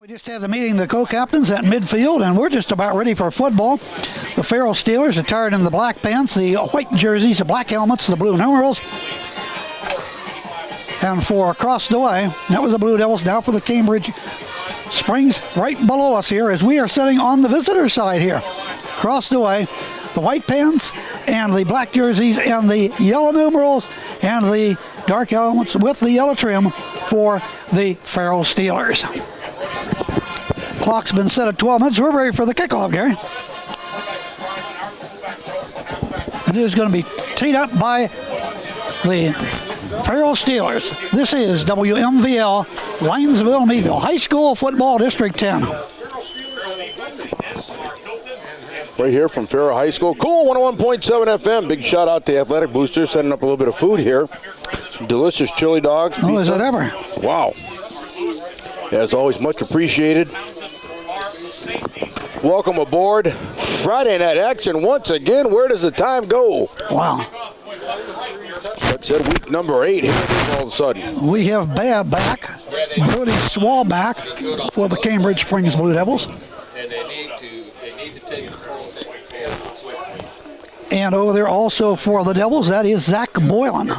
We just had the meeting, the co-captains at midfield, and we're just about ready for football. The Ferrell Steelers attired in the black pants, the white jerseys, the black helmets, the blue numerals. And for across the way, that was the Blue Devils. Now for the Cambridge Springs right below us here as we are sitting on the visitor side here. Across the way, the white pants and the black jerseys and the yellow numerals and the dark helmets with the yellow trim for the Ferrell Steelers. Clock's been set at 12 minutes. We're ready for the kickoff, Gary. It is going to be teed up by the Ferrell Steelers. This is WMVL, Linesville, Meadville, High School Football District 10. Right here from Farrell High School. Cool, 101.7 FM. Big shout out to Athletic Boosters, setting up a little bit of food here. Some delicious chili dogs. Oh, is that ever? Wow. As always, much appreciated. Welcome aboard Friday Night Action once again. Where does the time go? Wow. Like I said, week number 8 here all of a sudden. We have Babb back, Brody Swall back for the Cambridge Springs Blue Devils. And they need to take control and take quickly. And over there also for the Devils, that is Zach Boylan.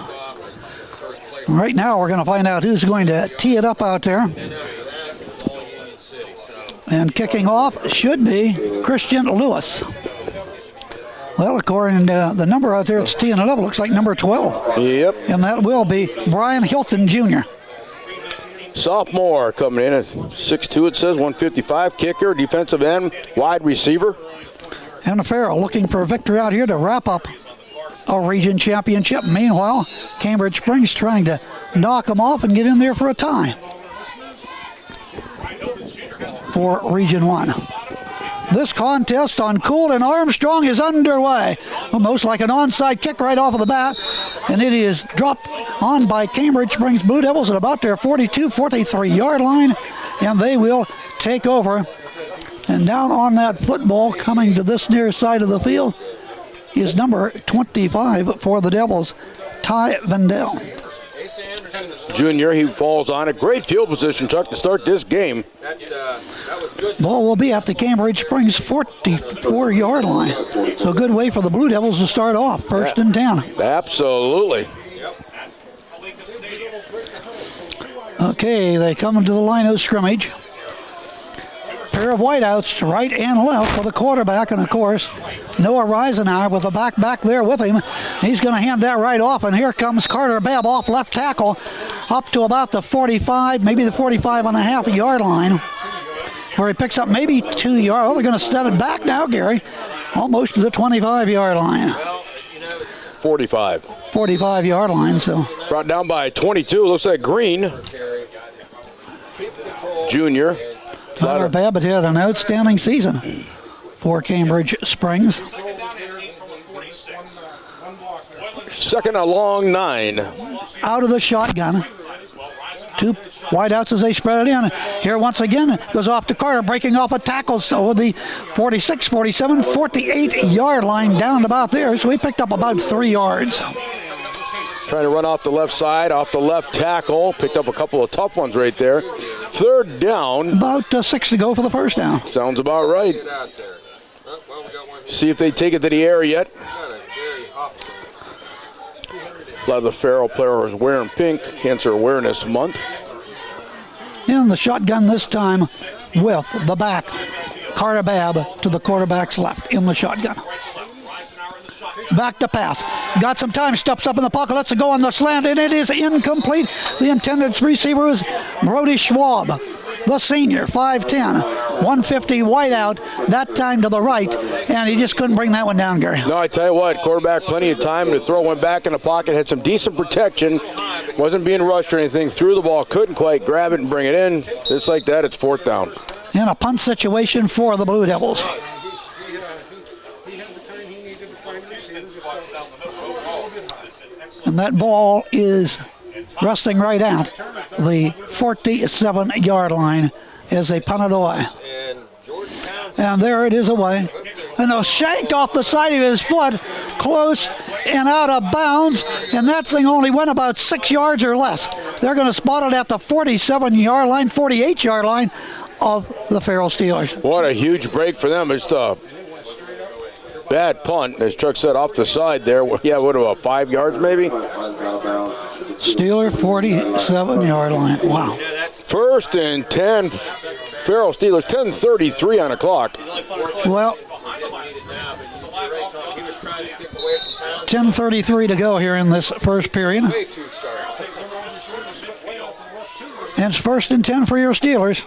Right now we're going to find out who's going to tee it up out there. And kicking off should be Christian Lewis. Well, according to the number out there, it's teeing it up. Looks like number 12. Yep. And that will be Brian Hilton Jr. Sophomore coming in at 6'2", it says, 155. Kicker, defensive end, wide receiver. And Farrell looking for a victory out here to wrap up a region championship. Meanwhile, Cambridge Springs trying to knock them off and get in there for a tie for Region 1. This contest on Cool and Armstrong is underway. Almost like an onside kick right off of the bat. And it is dropped on by Cambridge Springs Blue Devils at about their 42-43 yard line. And they will take over. And down on that football coming to this near side of the field is number 25 for the Devils, Ty Vendel. Junior, he falls on it. Great field position, Chuck, to start this game. That was good. Ball will be at the Cambridge Springs 44 yard line. So a good way for the Blue Devils to start off, first and 10. Absolutely. Okay, they come into the line of scrimmage. Pair of whiteouts, right and left for the quarterback, and of course, Noah Reisenauer with the back there with him. He's going to hand that right off, and here comes Carter Babb off left tackle up to about the 45, maybe the 45.5 yard line, where he picks up maybe 2 yards. Oh, they're going to set it back now, Gary, almost to the 25 yard line. 45. 45 yard line, so. Brought down by 22, looks like Green. Junior. Carter Babb had an outstanding season for Cambridge Springs. Second and long 9. Out of the shotgun. 2 wideouts as they spread it in. Here once again goes off to Carter, breaking off a tackle over the 46, 47, 48 yard line down about there. So he picked up about 3 yards. Trying to run off the left side, off the left tackle. Picked up a couple of tough ones right there. Third down. About 6 to go for the first down. Sounds about right. See if they take it to the air yet. A lot of the Ferrell players wearing pink, Cancer Awareness Month. And the shotgun this time with the back. Carter Babb to the quarterback's left in the shotgun. Back to pass. Got some time, steps up in the pocket, lets it go on the slant, and it is incomplete. The intended receiver is Brody Schwab, the senior, 5'10", 150 whiteout, that time to the right, and he just couldn't bring that one down, Gary. No, I tell you what, quarterback plenty of time to throw, went back in the pocket, had some decent protection, wasn't being rushed or anything, threw the ball, couldn't quite grab it and bring it in. Just like that, it's fourth down. And a punt situation for the Blue Devils. And that ball is resting right at the 47 yard line as they punt it away. And there it is away. And a shanked off the side of his foot, close and out of bounds. And that thing only went about 6 yards or less. They're going to spot it at the 47-yard line, 48-yard line of the Farrell Steelers. What a huge break for them. It's a bad punt, as Chuck said, off the side there. Yeah, what about 5 yards maybe? Steeler 47-yard line. Wow. 1st and 10. Farrell Steelers, 10:33 on the clock. Well, 10:33 to go here in this first period. And it's 1st and 10 for your Steelers.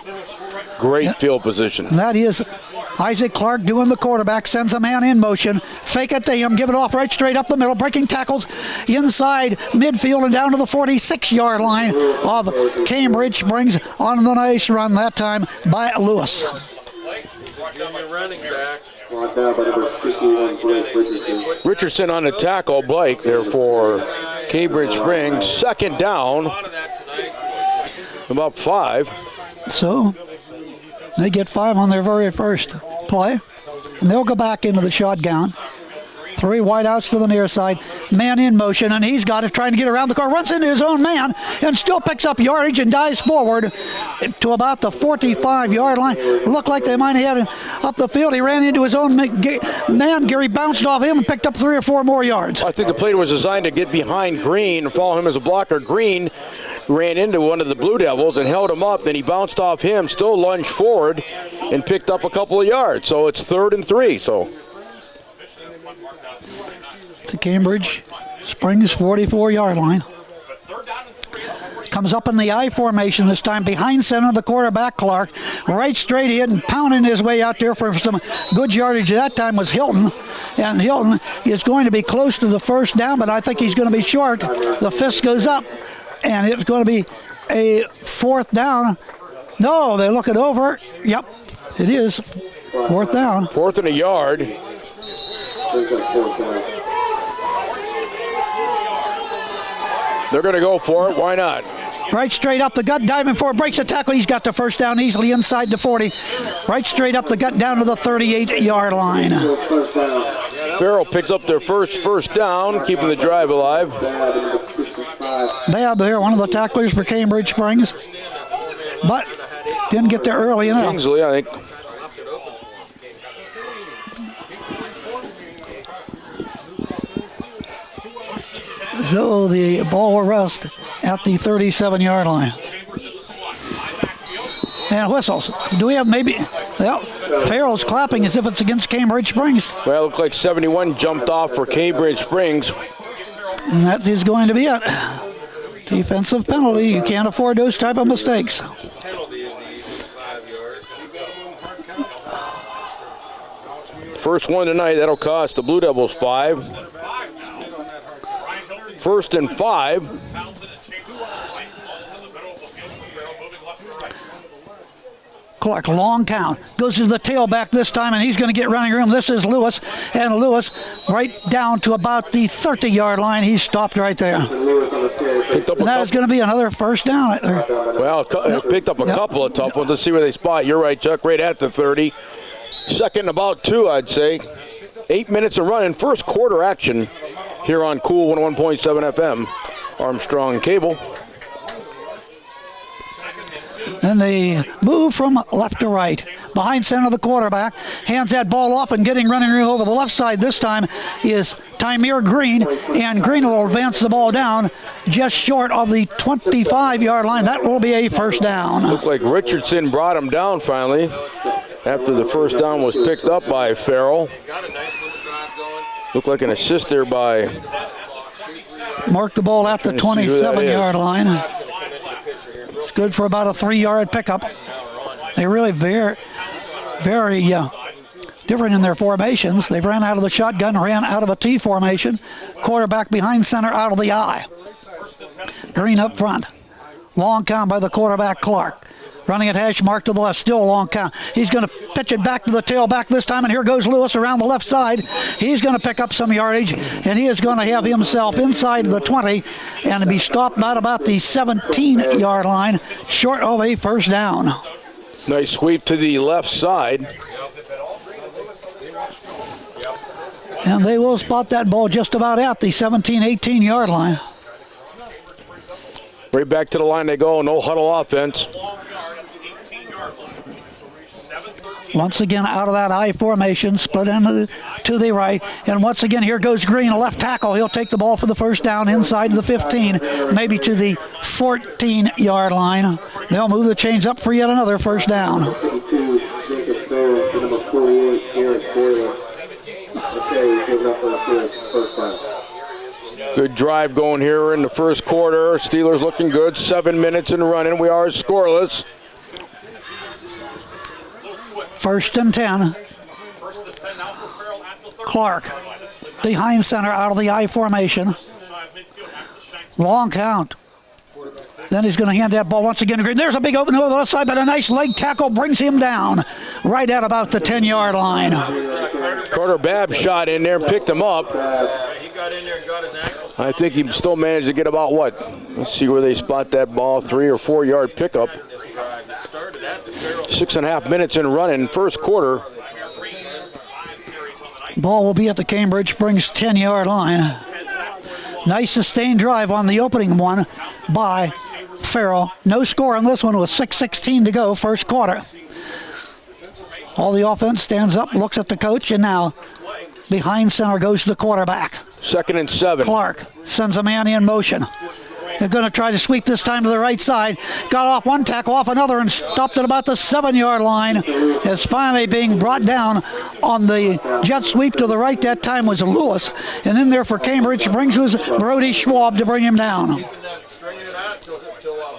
Great field position. And that is Isaac Clark doing the quarterback, sends a man in motion, fake it to him, give it off right straight up the middle, breaking tackles inside midfield and down to the 46-yard line of Cambridge. Brings on the nice run that time by Lewis. Richardson on the tackle, Blake there for Cambridge Springs. 2nd down, about 5. So they get 5 on their very first play, and they'll go back into the shotgun. 3 wideouts to the near side, man in motion, and he's got it, trying to get around the car, runs into his own man, and still picks up yardage and dives forward to about the 45-yard line. Looked like they might have had him up the field. He ran into his own man. Gary bounced off him and picked up 3 or 4 more yards. I think the play was designed to get behind Green and follow him as a blocker. Green ran into one of the Blue Devils and held him up. Then he bounced off him, still lunged forward, and picked up a couple of yards. So it's 3rd and 3. So the Cambridge Springs 44-yard line. Comes up in the I formation this time, behind center, the quarterback Clark, right straight in, pounding his way out there for some good yardage. That time was Hilton, and Hilton is going to be close to the 1st down, but I think he's going to be short. The fist goes up, and it's going to be a 4th down. No, they look it over. Yep, it is 4th down. 4th and a yard. They're going to go for it. Why not? Right straight up the gut, diving for it, breaks a tackle. He's got the 1st down easily inside the 40. Right straight up the gut, down to the 38-yard line. Ferrell picks up their first down, keeping the drive alive. Babb there, one of the tacklers for Cambridge Springs, but didn't get there early enough. Kingsley, I think. So the ball will rest at the 37-yard line. And whistles. Do we have maybe? Well, Farrell's clapping as if it's against Cambridge Springs. Well, it looked like 71 jumped off for Cambridge Springs. And that is going to be it. Defensive penalty. You can't afford those type of mistakes. First one tonight, that'll cost the Blue Devils 5. 1st and 5. Clark, long count, goes to the tailback this time, and he's going to get running room. This is Lewis, and Lewis right down to about the 30-yard line. He's stopped right there. And that is going to be another 1st down. Well, picked up a couple of tough ones. Let's see where they spot. You're right, Chuck, right at the 30. 2nd and about 2, I'd say. 8 minutes of running. First quarter action here on Cool 101.7 FM, Armstrong Cable. And they move from left to right. Behind center, the quarterback hands that ball off, and getting running room over the left side this time is Tymir Green, and Green will advance the ball down just short of the 25-yard line. That will be a 1st down. Looked like Richardson brought him down finally after the 1st down was picked up by Ferrell. Looked like an assist there by... Mark the ball at the 27-yard line. It's good for about a 3-yard pickup. They really very different in their formations. They've ran out of the shotgun, ran out of a T formation. Quarterback behind center out of the I. Green up front. Long count by the quarterback Clark. Running at hash mark to the left, still a long count. He's going to pitch it back to the tailback this time, and here goes Lewis around the left side. He's going to pick up some yardage, and he is going to have himself inside the 20 and be stopped at about the 17-yard line, short of a 1st down. Nice sweep to the left side. And they will spot that ball just about at the 17, 18-yard line. Right back to the line they go. No huddle offense. Once again, out of that I formation, split into to the right. And once again, here goes Green, a left tackle. He'll take the ball for the first down inside the 15, maybe to the 14-yard line. They'll move the chains up for yet another first down. Good drive going here in the first quarter. Steelers looking good. 7 minutes and running. We are scoreless. First and 10. Clark behind center out of the I formation. Long count. Then he's going to hand that ball once again to Green. There's a big opening over the left side, but a nice leg tackle brings him down right at about the 10-yard line. Carter Babb shot in there and picked him up. He got in there and got his ankles. I think he still managed to get about what? Let's see where they spot that ball. 3 or 4 yard pickup. 6.5 minutes in running, first quarter. Ball will be at the Cambridge Springs 10-yard line. Nice sustained drive on the opening one by Ferrell. No score on this one with 6:16 to go, first quarter. All the offense stands up, looks at the coach, and now behind center goes the quarterback. 2nd and 7. Clark sends a man in motion. They're going to try to sweep this time to the right side. Got off one tackle, off another, and stopped at about the 7-yard line. It's finally being brought down on the jet sweep to the right. That time was Lewis. And in there for Cambridge Springs was Brody Schwab to bring him down. Stringing it out until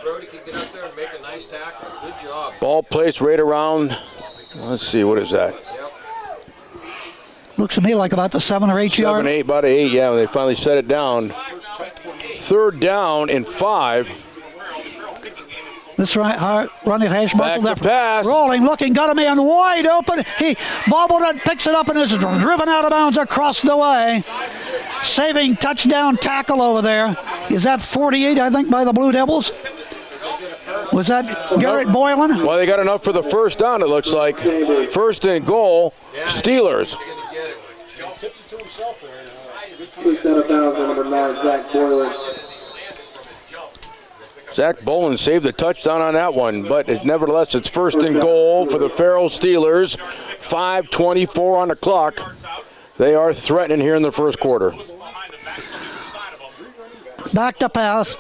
Brody can get up there and make a nice tackle. Good job. Ball placed right around, let's see, what is that? Looks to me like about the 7 or 8 yard. 7, 8, about 8, yeah, when they finally set it down. 3rd down and 5. This right, run it hash mark Back to pass. Rolling, looking, got a man wide open. He bobbled it, picks it up, and is driven out of bounds across the way. Saving touchdown tackle over there. Is that 48, I think, by the Blue Devils? Was that Garrett Boylan? Well, they got enough for the first down, it looks like. 1st and goal, Steelers. Zach Boland saved the touchdown on that one, but nevertheless, it's 1st and goal for the Farrell Steelers. 5:24 on the clock. They are threatening here in the first quarter. Back to pass.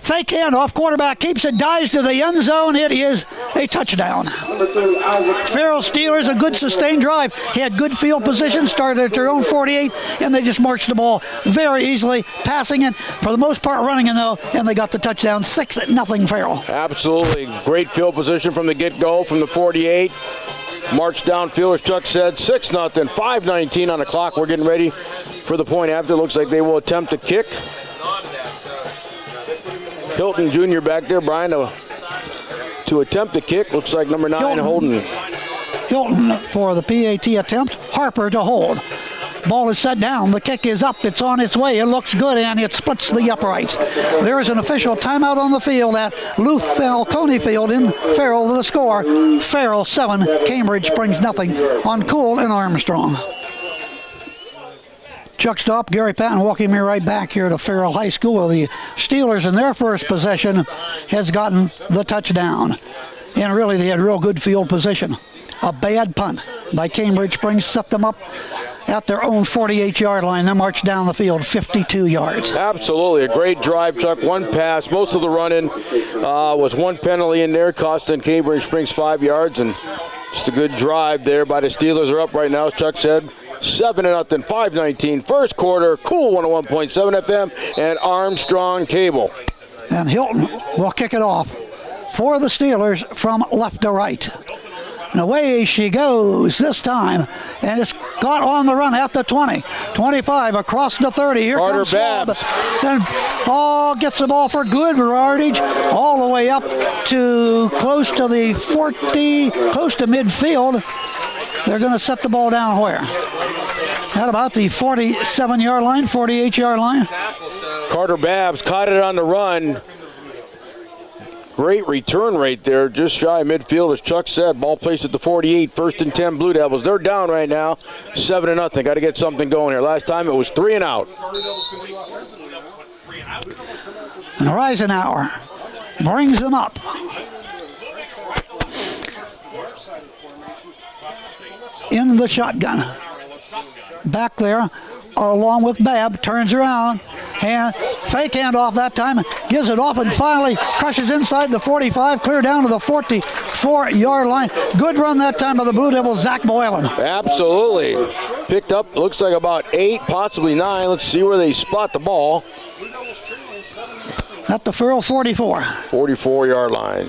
Fake handoff, quarterback keeps it, dives to the end zone. It is a touchdown. Farrell Steelers, a good sustained drive. He had good field position, started at their own 48, and they just marched the ball very easily, passing it, for the most part running it though, and they got the touchdown. 6-0 Farrell. Absolutely. Great field position from the get-go, from the 48. March downfield, as Chuck said, 6-0, 5:19 on the clock. We're getting ready for the point after. Looks like they will attempt to kick. Hilton Jr. back there, Brian, to attempt the kick. Looks like number 9, Holden. Hilton for the PAT attempt. Harper to hold. Ball is set down. The kick is up. It's on its way. It looks good, and it splits the uprights. There is an official timeout on the field at Lou Falcone Field in Ferrell with the score. Ferrell 7, Cambridge Springs 0 on Cool and Armstrong. Chuck Stopp, Gary Patten walking me right back here to Farrell High School. The Steelers in their first possession has gotten the touchdown. And really they had real good field position. A bad punt by Cambridge Springs set them up at their own 48-yard line. They marched down the field 52 yards. Absolutely. A great drive, Chuck. One pass. Most of the running was one penalty in there, costing Cambridge Springs 5 yards. And just a good drive there by the Steelers. Are up right now, as Chuck said. 7-0, 5:19. First quarter, Cool 101.7 FM and Armstrong Cable. And Hilton will kick it off for the Steelers from left to right. And away she goes this time. And it's got on the run at the 20. 25 across the 30. Here Carter comes Schwab. Babbs. And gets the ball for good yardage all the way up to close to the 40, close to midfield. They're going to set the ball down where? At about the 47-yard line, 48-yard line. Carter Babbs caught it on the run. Great return rate there, just shy of midfield, as Chuck said. Ball placed at the 48, 1st and 10 Blue Devils. They're down right now, 7-0. Got to get something going here. Last time it was 3 and out. And Reisenauer brings him up. In the shotgun. Back there, along with Babb, turns around. Fake handoff that time, gives it off and finally crushes inside the 45, clear down to the 44-yard line. Good run that time by the Blue Devils, Zach Boylan. Absolutely. Picked up, looks like about 8, possibly 9. Let's see where they spot the ball. At the Ferrell 44. 44-yard line.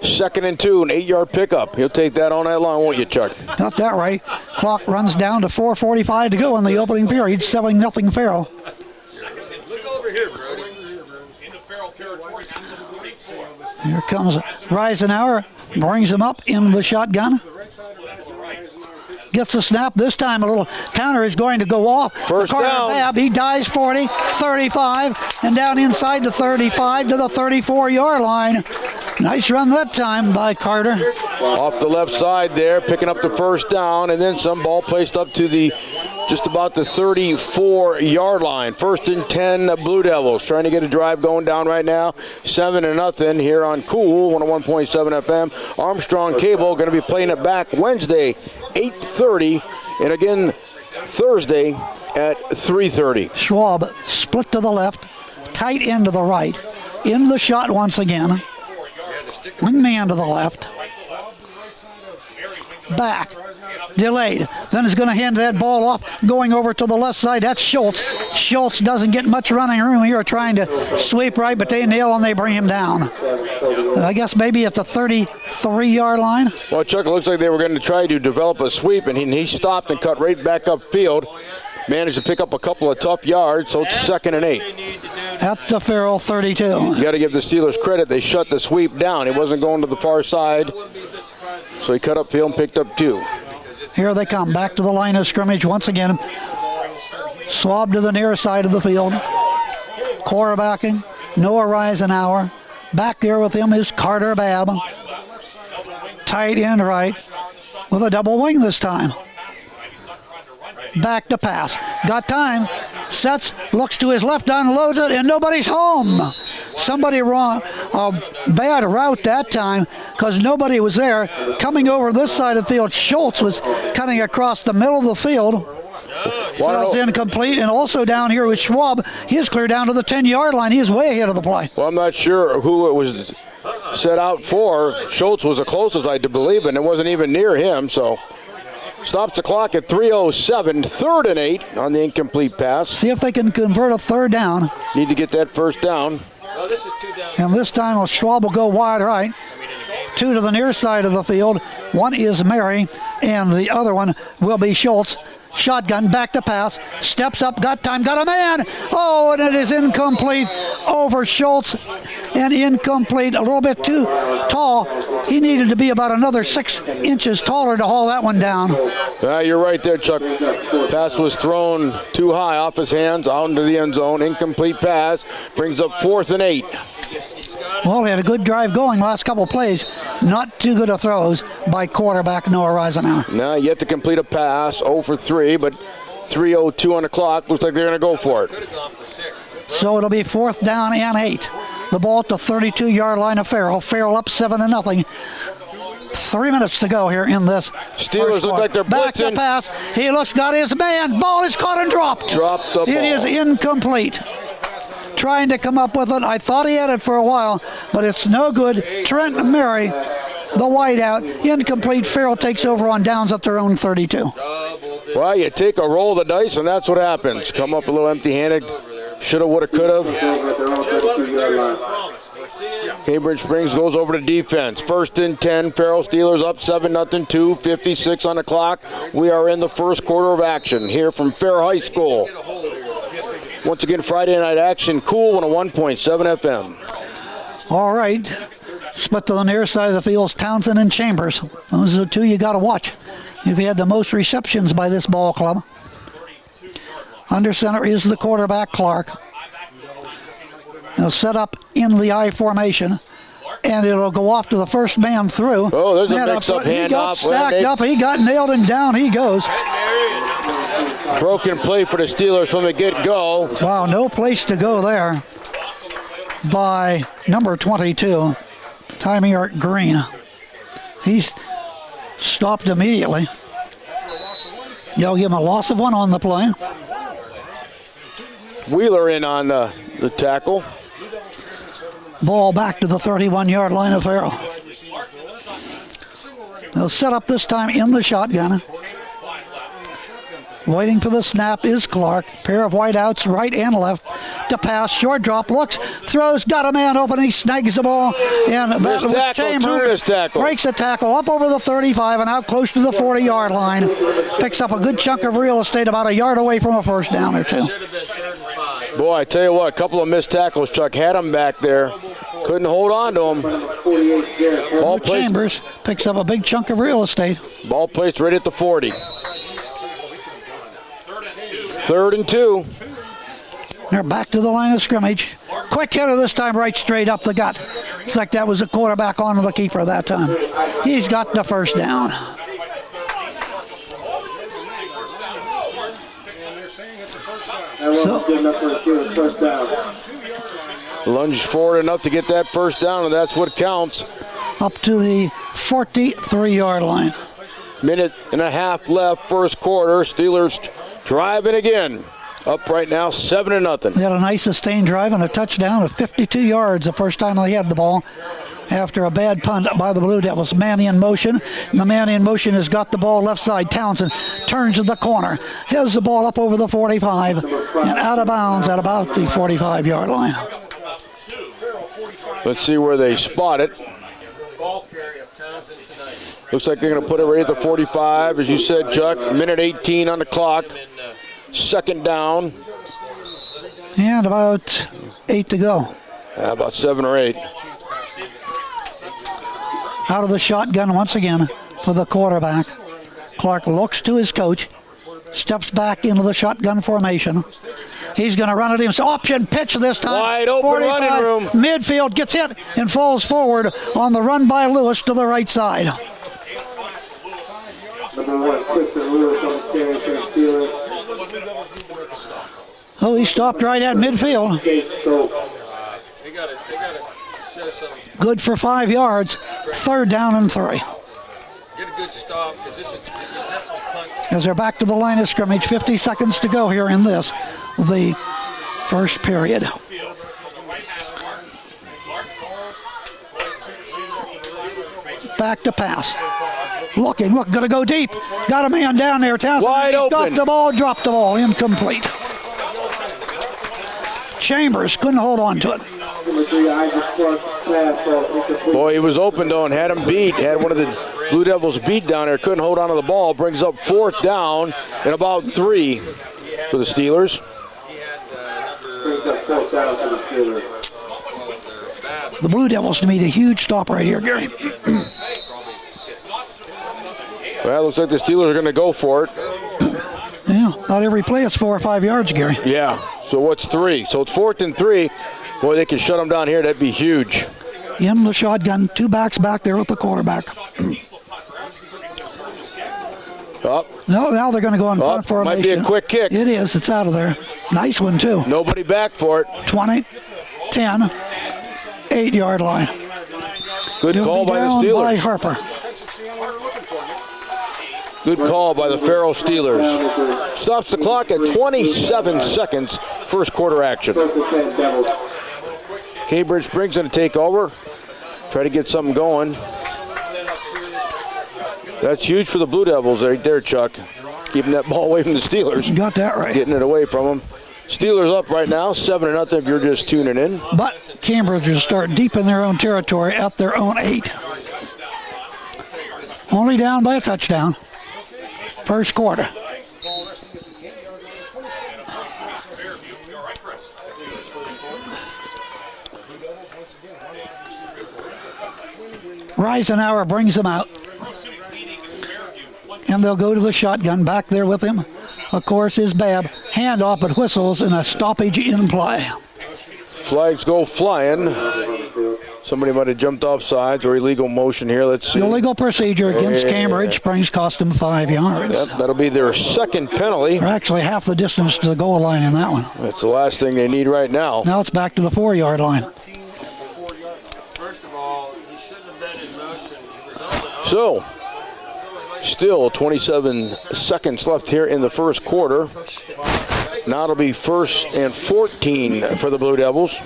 2nd and 2, an 8-yard pickup. He'll take that on that line, won't you, Chuck? Got that right. Clock runs down to 4:45 to go in the opening period. 7-0 Ferrell. Look over here, Brody. Into Ferrell territory. Here comes Reisenauer. Brings him up in the shotgun. Gets the snap. This time a little counter is going to go off. First Carter down. Babb, he dies 40, 35, and down inside the 35 to the 34-yard line. Nice run that time by Carter. Off the left side there, picking up the first down, and then some ball placed up to the just about the 34-yard line. 1st and 10 Blue Devils trying to get a drive going down right now. 7-0 here on Cool 101.7 FM. Armstrong Cable going to be playing it back Wednesday 8:30 and again Thursday at 3:30. Schwab split to the left, tight end to the right. In the shot once again. Wingman to the left. Back. Delayed. Then is going to hand that ball off. Going over to the left side. That's Schultz. Schultz doesn't get much running room here trying to sweep right, but they nail and they bring him down. I guess maybe at the 33-yard line. Well, Chuck, it looks like they were going to try to develop a sweep, and he stopped and cut right back upfield. Managed to pick up a couple of tough yards, so it's 2nd and 8. At the Ferrell 32. You got to give the Steelers credit. They shut the sweep down. It wasn't going to the far side, so he cut upfield and picked up 2. Here they come, back to the line of scrimmage once again. Swab to the near side of the field. Quarterbacking, Noah Reisenauer. Back there with him is Carter Babb. Tight end right with a double wing this time. Back to pass. Got time. Sets, looks to his left, unloads it, and nobody's home. Somebody wrong. A bad route that time because nobody was there. Coming over this side of the field, Schultz was cutting across the middle of the field. Falls incomplete, and also down here with Schwab, he is clear down to the 10-yard line. He is way ahead of the play. Well, I'm not sure who it was set out for. Schultz was the closest, I believe, and it wasn't even near him, so stops the clock at 3:07, 3rd and 8 on the incomplete pass. See if they can convert a third down. Need to get that first down. Oh, this is 2 down. And this time Schwab will go wide right. 2 to the near side of the field. One is Mary, and the other one will be Schultz. Shotgun, back to pass, steps up, got time, got a man. Oh, and it is incomplete over Schultz, and incomplete, a little bit too tall. He needed to be about another 6 inches taller to haul that one down. You're right there, Chuck. Pass was thrown too high off his hands, out into the end zone. Incomplete pass, brings up 4th and 8. Well, he had a good drive going last couple plays. Not too good of throws by quarterback Noah Reisenauer. Now yet to complete a pass, 0 for 3, but 3:02 on the clock. Looks like they're going to go for it. So it'll be 4th down and 8. The ball at the 32-yard line of Ferrell. Ferrell up 7-0. 3 minutes to go here in this. Steelers look like they're back blitzing. to pass. He looks, got his man. Ball is caught and dropped. Dropped the ball. It is incomplete. Trying to come up with it. I thought he had it for a while, but it's no good. Trent Mary, the wideout, incomplete. Ferrell takes over on downs at their own 32. Well, you take a roll of the dice, and that's what happens. Come up a little empty-handed. Shoulda, woulda, coulda. Cambridge Springs goes over to defense. 1st and 10. Ferrell Steelers up 7-0. 2:56 on the clock. We are in the first quarter of action here from Farrell-High School. Once again, Friday night action. Cool 101.7 FM. All right. Split to the near side of the field, Townsend and Chambers. Those are the 2 you got to watch. You've had the most receptions by this ball club. Under center is the quarterback, Clark. They'll set up in the I formation, and it'll go off to the first man through. Oh, there's a mix-up handoff. He got stacked up. He got nailed, and down he goes. Broken play for the Steelers from the get-go. Wow, no place to go there. by number 22, Tymier Green. He's stopped immediately. They'll give him a loss of 1 on the play. Wheeler in on the tackle. Ball back to the 31-yard line of Farrell. They'll set up this time in the shotgun. Waiting for the snap is Clark. Pair of wideouts, right and left, to pass. Short drop, looks, throws, got a man open. He snags the ball. And that was Chambers. Breaks a tackle up over the 35 and out close to the 40-yard line. Picks up a good chunk of real estate about a yard away from a first down or 2. Boy, I tell you what, a couple of missed tackles. Chuck had him back there. Couldn't hold on to him. Ball Chambers picks up a big chunk of real estate. Ball placed right at the 40. 3rd and 2. They're back to the line of scrimmage. Quick hitter this time, right straight up the gut. It's like that was a quarterback onto the keeper that time. He's got the first down. Lunge forward enough to get that first down, and that's what counts. Up to the 43-yard line. Minute and a half left, first quarter. Steelers driving again. Up right now, 7-0. They had a nice sustained drive and a touchdown of 52 yards the first time they had the ball. After a bad punt by the Blue Devils. Man in motion. And the man in motion has got the ball left side. Townsend turns to the corner. Has the ball up over the 45 and out of bounds at about the 45-yard line. Let's see where they spot it. Looks like they're going to put it right at the 45. As you said, Chuck, minute 18 on the clock. Second down. And about 8 to go. About 7 or 8. Out of the shotgun once again for the quarterback. Clark looks to his coach. Steps back into the shotgun formation. He's going to run it himself. Option pitch this time. Wide open 45, running room. Midfield gets hit and falls forward on the run by Lewis to the right side. Oh, he stopped right at midfield. Good for 5 yards. 3rd down and 3. Get a good stop, because this is definitely punt. As they're back to the line of scrimmage, 50 seconds to go here in this, the first period. Back to pass. Looking, gonna go deep. Got a man down there. Townsend wide open. Got the ball, dropped the ball, incomplete. Chambers couldn't hold on to it. Boy, he was open though and had him beat. Had one of the Blue Devils beat down there. Couldn't hold on to the ball. Brings up 4th down and about 3 for the Steelers. The Blue Devils to me a huge stop right here, Gary. Well, looks like the Steelers are going to go for it. Yeah, not every play is 4 or 5 yards, Gary. Yeah, so what's 3? So it's 4th and 3. Boy, they can shut them down here. That'd be huge. In the shotgun, 2 backs back there with the quarterback. Up. No, now they're going to go on punt formation. Might be a quick kick. It is. It's out of there. Nice one, too. Nobody back for it. 20, 10, 8-yard line. Good call by the Steelers. By Harper. Good call by the Ferrell Steelers. Stops the clock at 27 seconds. First quarter action. Cambridge brings in a takeover. Try to get something going. That's huge for the Blue Devils right there, Chuck. Keeping that ball away from the Steelers. You got that right. Getting it away from them. Steelers up right now, 7-0 if you're just tuning in. But Cambridge will start deep in their own territory at their own 8. Only down by a touchdown. First quarter. Reisenauer brings them out. And they'll go to the shotgun. Back there with him, of course, is Babb. Handoff, but whistles and a stoppage in play. Flags go flying. So Somebody might have jumped off sides or illegal motion here. Let's see. Illegal procedure against Cambridge Springs cost them 5 yards. Yep, that'll be their second penalty. They're actually half the distance to the goal line in that one. That's the last thing they need right now. Now it's back to the 4-yard line. First of all, he shouldn't have been in motion. He was on So, still 27 seconds left here in the first quarter. Now it'll be 1st and 14 for the Blue Devils.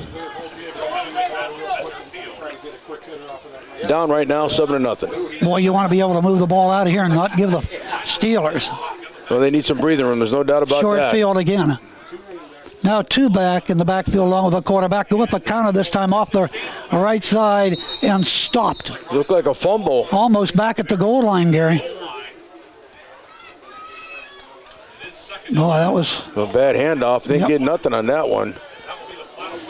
Down right now, 7-0. Boy, you want to be able to move the ball out of here and not give the Steelers Well, they need some breathing room. There's no doubt about short that. field again. Now 2 back in the backfield along with the quarterback. Go with the counter this time off the right side and stopped. Looked like a fumble. Almost back at the goal line, Gary. Boy, that was A bad handoff. Didn't get nothing on that one.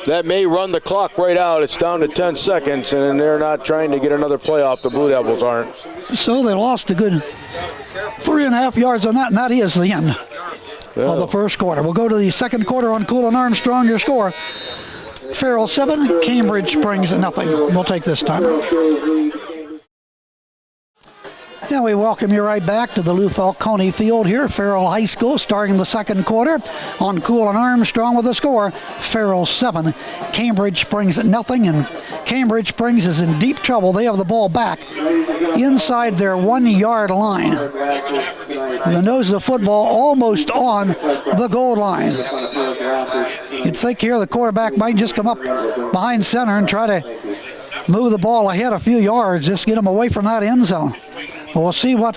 That may run the clock right out. It's down to 10 seconds, and they're not trying to get another play off. The Blue Devils aren't. so they lost a good 3.5 yards on that, and that is the end of the first quarter. We'll go to the second quarter on Cool and Armstrong. Your score: Farrell 7, Cambridge Springs 0. We'll take this time. Now we welcome you right back to the Lou Falcone Field here at Farrell High School, starting the second quarter on Cool and Armstrong with the score: Farrell 7, Cambridge Springs 0. And Cambridge Springs is in deep trouble. They have the ball back inside their 1-yard line. The nose of the football almost on the goal line. You'd think here the quarterback might just come up behind center and try to move the ball ahead a few yards, just get them away from that end zone. But we'll see what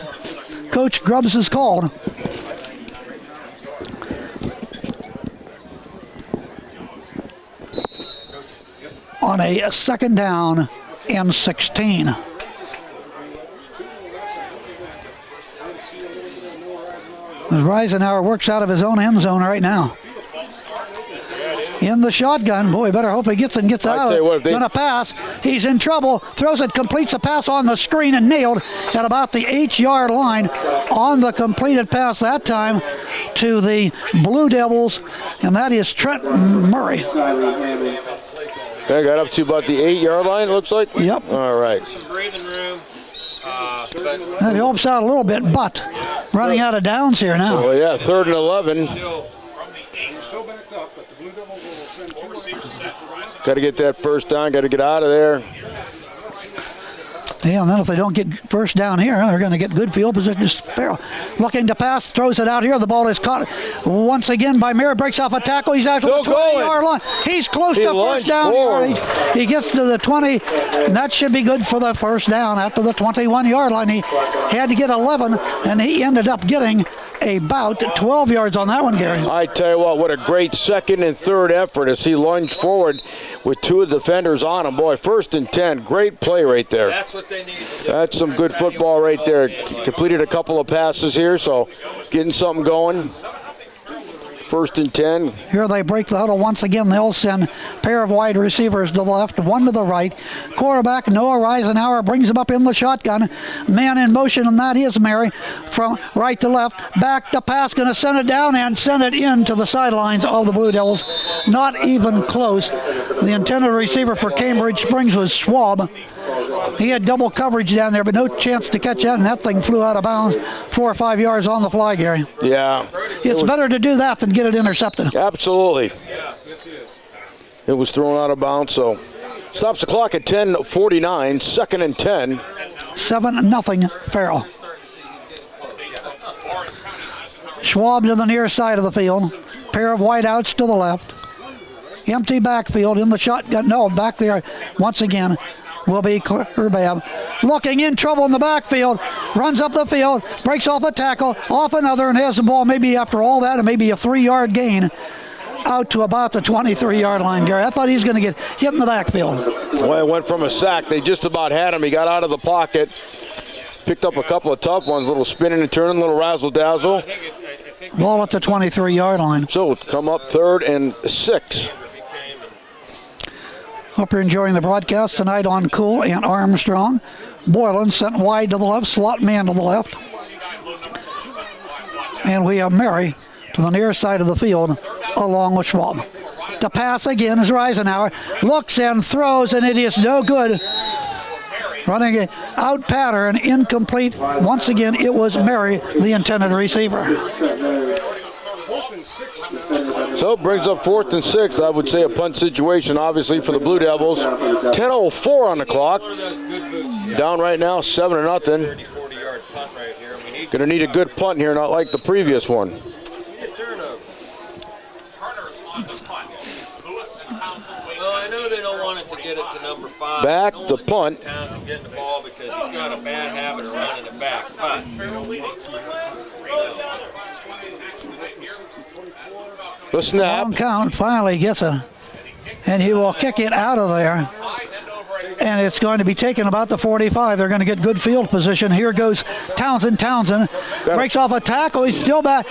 Coach Grubbs has called. On a 2nd down and 16. Reisenauer works out of his own end zone right now. In the shotgun. Boy, better hope he gets it and gets out of it. Gonna pass. He's in trouble. Throws it, completes the pass on the screen and nailed at about the 8-yard line on the completed pass that time to the Blue Devils, and that is Trent Murray. They got up to about the 8-yard line, it looks like? Yep. All right. some breathing room. That helps out a little bit, but running out of downs here now. Well, yeah, 3rd and 11. Got to get that first down. Got to get out of there. Yeah, and then if they don't get first down here, they're going to get good field position. Farrell looking to pass, throws it out here. The ball is caught once again by Mayer. Breaks off a tackle. He's out to the 20-yard line. He's close to first down yardage. He gets to the 20, and that should be good for the first down after the 21-yard line. He had to get 11, and he ended up getting about 12 yards on that one, Gary. I tell you what a great second and third effort as he lunged forward with 2 of the defenders on him. Boy, 1st and 10. Great play right there. That's what they need. That's some good football right there. Completed a couple of passes here, so getting something going. 1st and 10. Here they break the huddle once again. They'll send a pair of wide receivers to the left, 1 to the right. Quarterback Noah Reisenauer brings him up in the shotgun. Man in motion, and that is Mary. From right to left, back to pass, going to send it down and send it into the sidelines of the Blue Devils. Not even close. The intended receiver for Cambridge Springs was Schwab. He had double coverage down there, but no chance to catch that, and that thing flew out of bounds 4 or 5 yards on the fly, Gary. Yeah. It's better to do that than get it intercepted. Absolutely. It was thrown out of bounds, so stops the clock at 10:49, 2nd and 10. 7-0 Farrell. Schwab to the near side of the field. Pair of wideouts to the left. Empty backfield in the shotgun. No, back there once again will be Urbab. Looking in trouble in the backfield. Runs up the field. Breaks off a tackle. Off another and has the ball maybe after all that and maybe a 3-yard gain out to about the 23-yard line, Gary. I thought he was going to get hit in the backfield. Well, it went from a sack. They just about had him. He got out of the pocket. Picked up a couple of tough ones. A little spinning and turning, a little razzle-dazzle. Ball at the 23-yard line. So it's come up 3rd and 6. Hope you're enjoying the broadcast tonight on Cool and Armstrong. Boylan sent wide to the left, slot man to the left. And we have Mary to the near side of the field along with Schwab. The pass again is Reisenauer. Looks and throws, and it is no good. Running it out pattern, incomplete. Once again, it was Mary, the intended receiver. So it brings up 4th and 6. I would say a punt situation, obviously, for the Blue Devils. 10:04 on the clock. Down right now, 7-0. Going to need a good punt here, not like the previous one. Well, I know they don't want it to get it to number 5. Back to punt. Townsend getting the ball because he's got a bad habit of running it back. But the snap. Long count finally gets it, and he will kick it out of there. And it's going to be taken about the 45. They're going to get good field position. Here goes Townsend. Townsend breaks off a tackle. He's still back.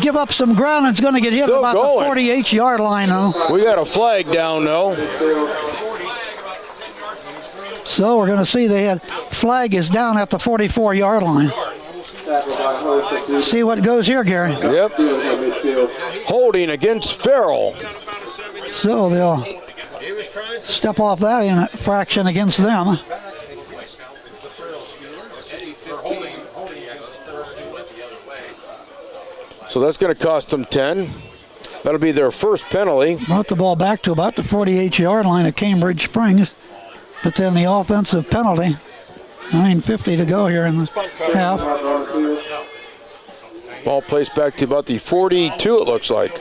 Give up some ground and it's going to get hit Still about going. the 48-yard line, though. We got a flag down, though. So we're going to see the flag is down at the 44-yard line. See what goes here, Gary. Yep. Holding against Ferrell. So they'll step off that infraction against them. So that's going to cost them 10. That'll be their first penalty. Brought the ball back to about the 48-yard line at Cambridge Springs. But then the offensive penalty. 9:50 to go here in the half. Ball placed back to about the 42, it looks like.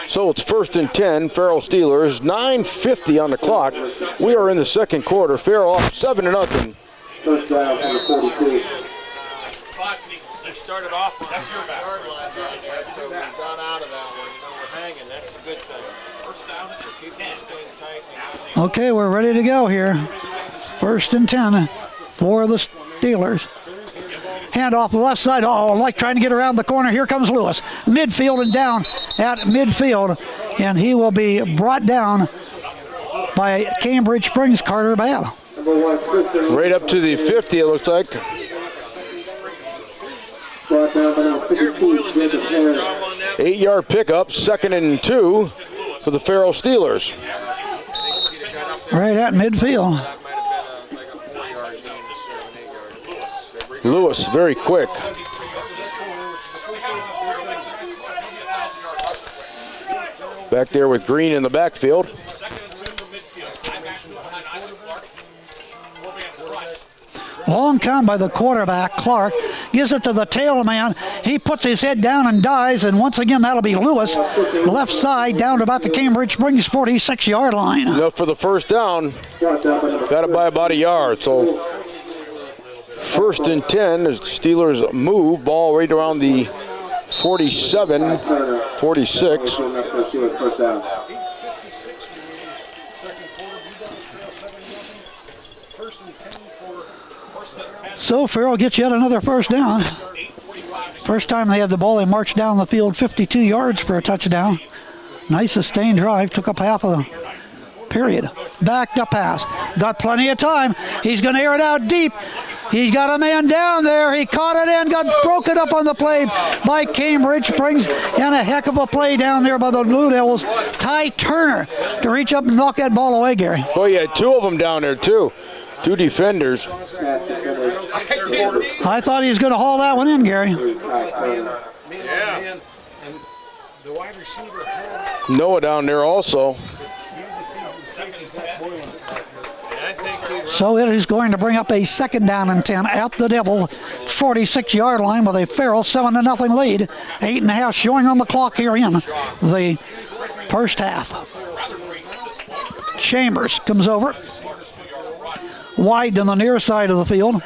So it's 1st and 10, Farrell Steelers, 9:50 on the clock. We are in the second quarter. Farrell off 7-0. First down to the 42. started off with that's your back. So we got out of that one. We're hanging. That's a good thing. First down, keep this thing tight. Okay, we're ready to go here. 1st and 10 for the Steelers. Hand off the left side. Oh, like trying to get around the corner. Here comes Lewis. Midfield and down at midfield. And he will be brought down by Cambridge Springs Carter Babb. Right up to the 50, it looks like. Brought down by number 52, Jacob Harris. 8-yard pickup, 2nd and 2 for the Farrell Steelers. Right at midfield. Lewis, very quick. Back there with Green in the backfield. Long count by the quarterback, Clark. Gives it to the tail man. He puts his head down and dives, and once again, that'll be Lewis. Left side down to about the Cambridge Springs 46-yard line. Enough for the first down. Got it by about a yard. So 1st and 10 as the Steelers move. Ball right around the 47, 46. First down. So Ferrell gets yet another first down. First time they had the ball, they marched down the field 52 yards for a touchdown. Nice sustained drive, took up half of the period. Back to pass. Got plenty of time. He's going to air it out deep. He's got a man down there. He caught it and got broken up on the play by Cambridge Springs. And a heck of a play down there by the Blue Devils. Ty Turner to reach up and knock that ball away, Gary. Oh, you had two of them down there, too. Two defenders. I thought he was going to haul that one in, Gary. Yeah. The wide receiver had Noah down there also. So it is going to bring up a 2nd down and 10 at the Devil 46-yard line with a Farrell 7-0 lead. 8.5 showing on the clock here in the first half. Chambers comes over. Wide on the near side of the field,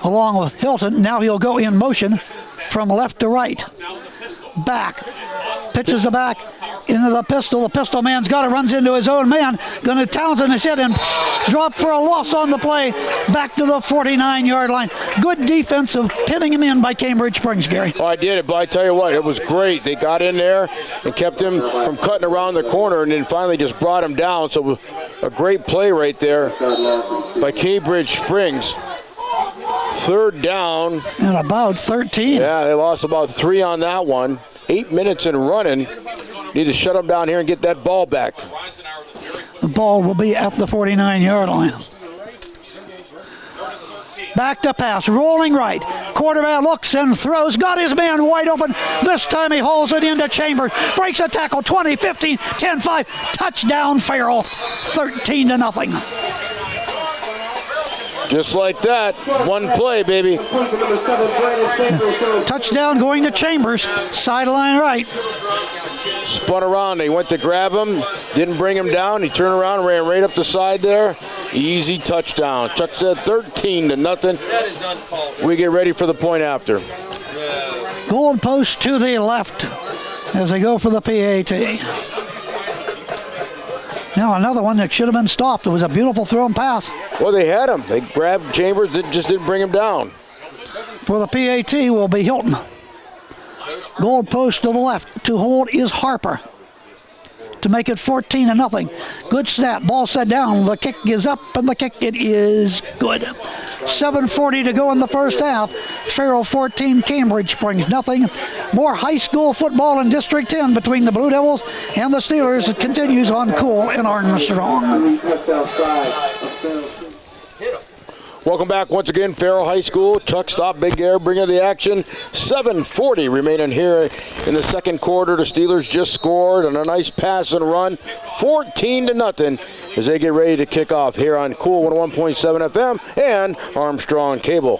along with Hilton. Now he'll go in motion from left to right. Back. Pitches the back into the pistol. The pistol man's got it, runs into his own man. Going to Townsend his head and drop for a loss on the play. Back to the 49-yard line. Good defense of pinning him in by Cambridge Springs, Gary. Oh, I did it, but I tell you what, it was great. They got in there and kept him from cutting around the corner and then finally just brought him down. So a great play right there by Cambridge Springs. 3rd down. And about 13. Yeah, they lost about 3 on that one. 8 minutes in running. Need to shut them down here and get that ball back. The ball will be at the 49-yard line. Back to pass, rolling right. Quarterback looks and throws. Got his man wide open. This time he hauls it into Chambers. Breaks a tackle. 20, 15, 10, 5. Touchdown, Ferrell. 13-0. Just like that. One play, baby. Touchdown going to Chambers. Sideline right. Spun around. They went to grab him. Didn't bring him down. He turned around and ran right up the side there. Easy touchdown. Chuck said 13-0. We get ready for the point after. Goal post to the left as they go for the PAT. Now another one that should have been stopped. It was a beautiful throw and pass. Well, they had him. They grabbed Chambers, just didn't bring him down. For the PAT will be Hilton. Goal post to the left. To hold is Harper. To make it 14-0. Good snap. Ball set down. The kick is up, and the kick, it is good. 7:40 to go in the first half. Farrell 14, Cambridge Springs nothing. More high school football in District 10 between the Blue Devils and the Steelers. It continues on Cool and Armstrong. Welcome back once again, Farrell-High School. Chuck Stopp, Big Air, bringing the action. 7:40 remaining here in the second quarter. The Steelers just scored on a nice pass and run. 14-0 as they get ready to kick off here on Cool 101.7 FM and Armstrong Cable.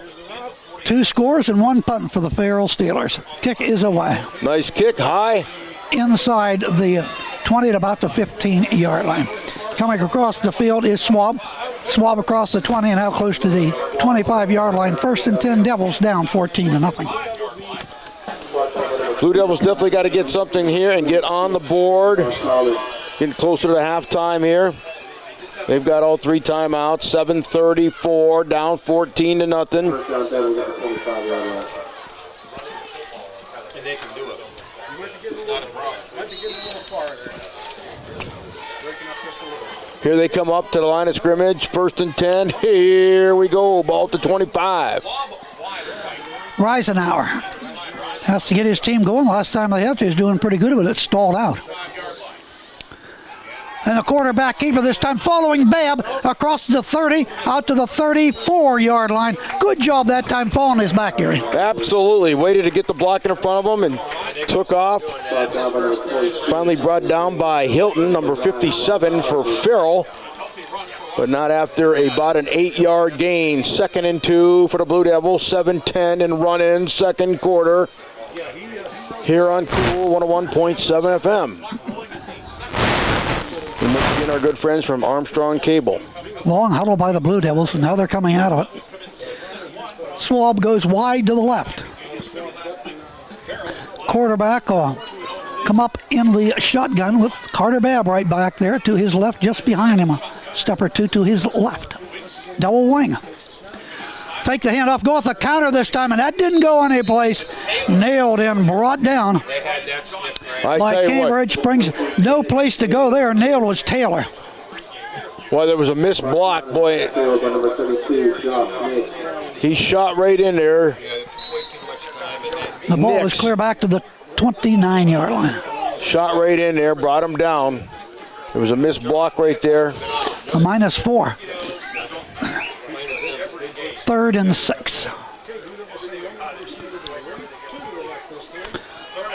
2 scores and 1 punt for the Farrell Steelers. Kick is away. Nice kick, high. Inside the 20 at about the 15-yard line. Coming across the field is Swab. Swab across the 20 and out close to the 25-yard line. 1st and 10 Devils down 14-0. Blue Devils definitely got to get something here and get on the board. Getting closer to halftime here. They've got all 3 timeouts. 7:34 down 14-0. And they can do it. It's not a problem. Here they come up to the line of scrimmage. 1st and 10. Here we go. Ball to 25. Reisenauer has to get his team going. Last time they had to, he was doing pretty good, but it stalled out. And the quarterback keeper this time following Babb across the 30, out to the 34-yard line. Good job that time falling his back, Gary. Absolutely. Waited to get the block in front of him and took off. Finally brought down by Hilton, number 57 for Ferrell. But not after about an 8-yard gain. 2nd and 2 for the Blue Devils. 7:10 and run in second quarter. Here on Cool 101.7 FM. And once again, our good friends from Armstrong Cable. Long huddle by the Blue Devils, and now they're coming out of it. Swab goes wide to the left. Quarterback come up in the shotgun with Carter Babb right back there to his left, just behind him. A step or 2 to his left. Double wing. Fake the handoff, go with the counter this time, and that didn't go anyplace. Nailed and brought down by Cambridge Springs. No place to go there. Nailed was Taylor. Well, there was a missed block, boy. He shot right in there. The ball is clear back to the 29-yard line. Shot right in there, brought him down. There was a missed block right there. A -4. 3rd and 6.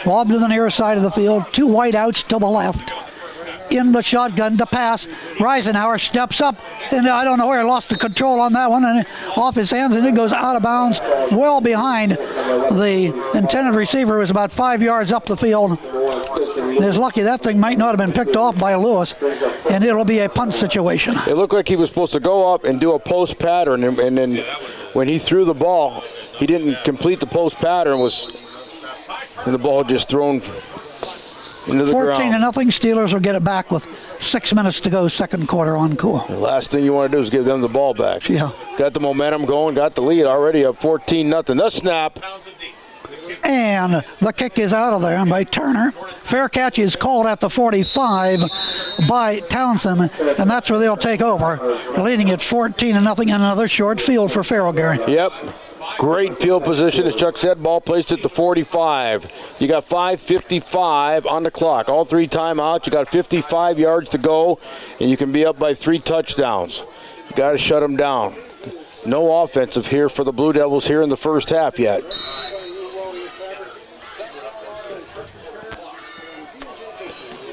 Lob to the near side of the field. 2 wide outs to the left. In the shotgun to pass. Reisenauer steps up, and I don't know where he lost the control on that one, and off his hands, and it goes out of bounds well behind the intended receiver. Was about 5 yards up the field. It's lucky that thing might not have been picked off by Lewis, and it'll be a punt situation. It looked like he was supposed to go up and do a post pattern, and then when he threw the ball, he didn't complete the post pattern, and the ball just thrown into the 14-0. ground. Steelers will get it back with 6 minutes to go, second quarter on Cool. The last thing you want to do is give them the ball back. Yeah. Got the momentum going, got the lead already up 14-0. The snap. And the kick is out of there by Turner. Fair catch is called at the 45 by Townsend, and that's where they'll take over, leading at 14-0. Another short field for Farrell, Gary. Yep. Great field position, as Chuck said. Ball placed at the 45. You got 5:55 on the clock. All 3 timeouts. You got 55 yards to go, and you can be up by 3 touchdowns. You got to shut them down. No offensive here for the Blue Devils here in the first half yet.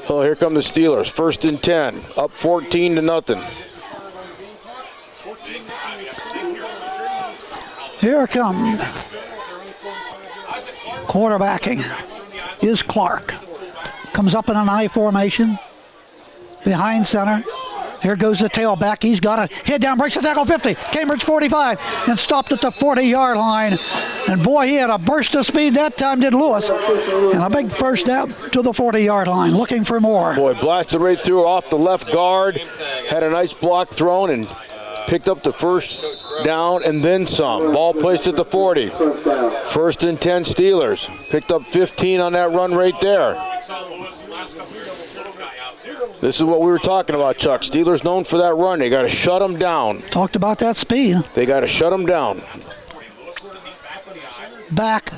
Oh, here come the Steelers. 1st and 10, up 14-0. Here comes quarterbacking is Clark. Comes up in an I formation behind center. Here goes the tailback. He's got it. Head down, breaks the tackle, 50. Cambridge 45 and stopped at the 40-yard line. And boy, he had a burst of speed that time, did Lewis. And a big first down to the 40-yard line, looking for more. Boy, blasted right through off the left guard. Had a nice block thrown and picked up the first down and then some. Ball placed at the 40. 1st and 10 Steelers. Picked up 15 on that run right there. This is what we were talking about, Chuck. Steelers known for that run. They got to shut them down. Talked about that speed. They got to shut them down. Back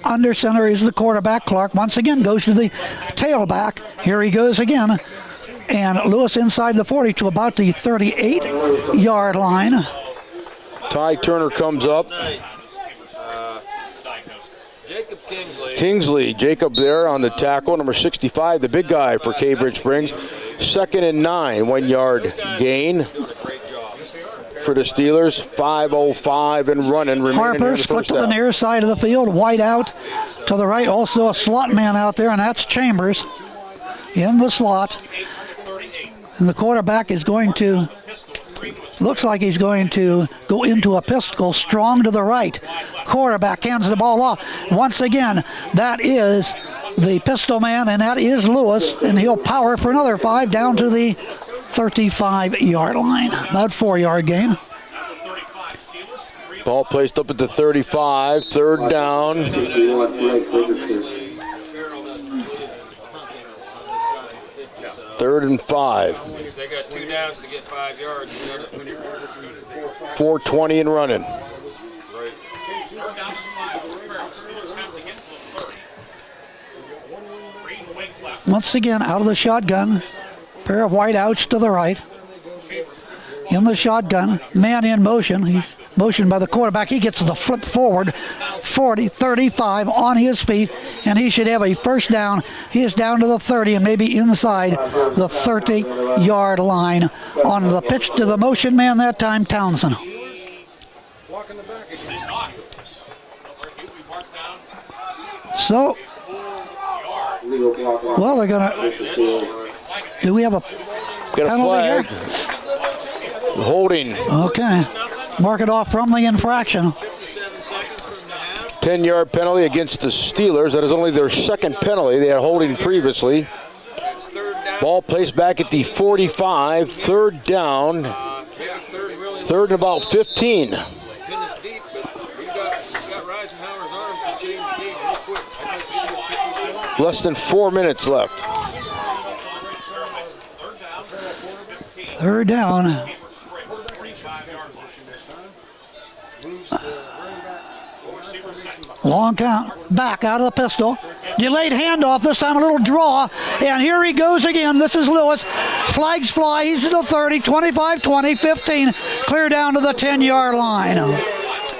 under center is the quarterback. Clark once again goes to the tailback. Here he goes again. And Lewis inside the 40 to about the 38-yard line. Ty Turner comes up. Jacob there on the tackle, number 65, the big guy for Cambridge Springs. 2nd and 9, 1-yard gain for the Steelers. 5:05 and running. Harper split to the near side of the field. White out to the right. Also a slot man out there, and that's Chambers in the slot. And the quarterback is going to, looks like he's going to go into a pistol, strong to the right. Quarterback hands the ball off. Once again, that is the pistol man, and that is Lewis, and he'll power for another 5 down to the 35-yard line. About 4-yard gain. Ball placed up at the 35, 3rd down. 3rd and 5. They got 2 downs to get 5 yards. 4:20 and running. Once again, out of the shotgun. Pair of white outs to the right. In the shotgun, man in motion. He's motioned by the quarterback. He gets the flip forward, 40, 35 on his feet, and he should have a first down. He is down to the 30 and maybe inside the 30-yard line on the pitch to the motion man that time, Townsend. So, well, they're going to, do we have a penalty here? Holding. Okay. Mark it off from the infraction. 10-yard penalty against the Steelers. That is only their 2nd penalty. They had holding previously. Ball placed back at the 45. 3rd down. 3rd and about 15. Less than 4 minutes left. 3rd down. Long count. Back out of the pistol. Delayed handoff. This time a little draw. And here he goes again. This is Lewis. Flags fly. He's to the 30, 25, 20, 15. Clear down to the 10-yard line.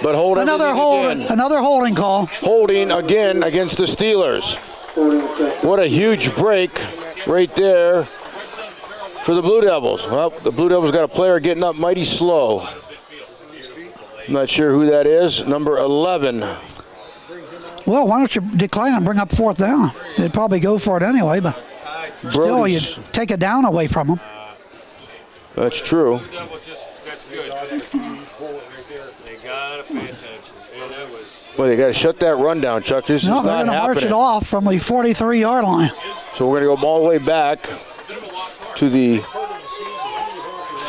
But hold another holding call. Holding again against the Steelers. What a huge break right there for the Blue Devils. Well, the Blue Devils got a player getting up mighty slow. I'm not sure who that is. Number 11. Well, why don't you decline and bring up 4th down? They'd probably go for it anyway, but still, you'd take it down away from them. That's true. That's good. They gotta pay attention. And that was. Well, they got to shut that run down, Chuck. This is not happening. They're going to march it off from the 43-yard line. So we're going to go all the way back to the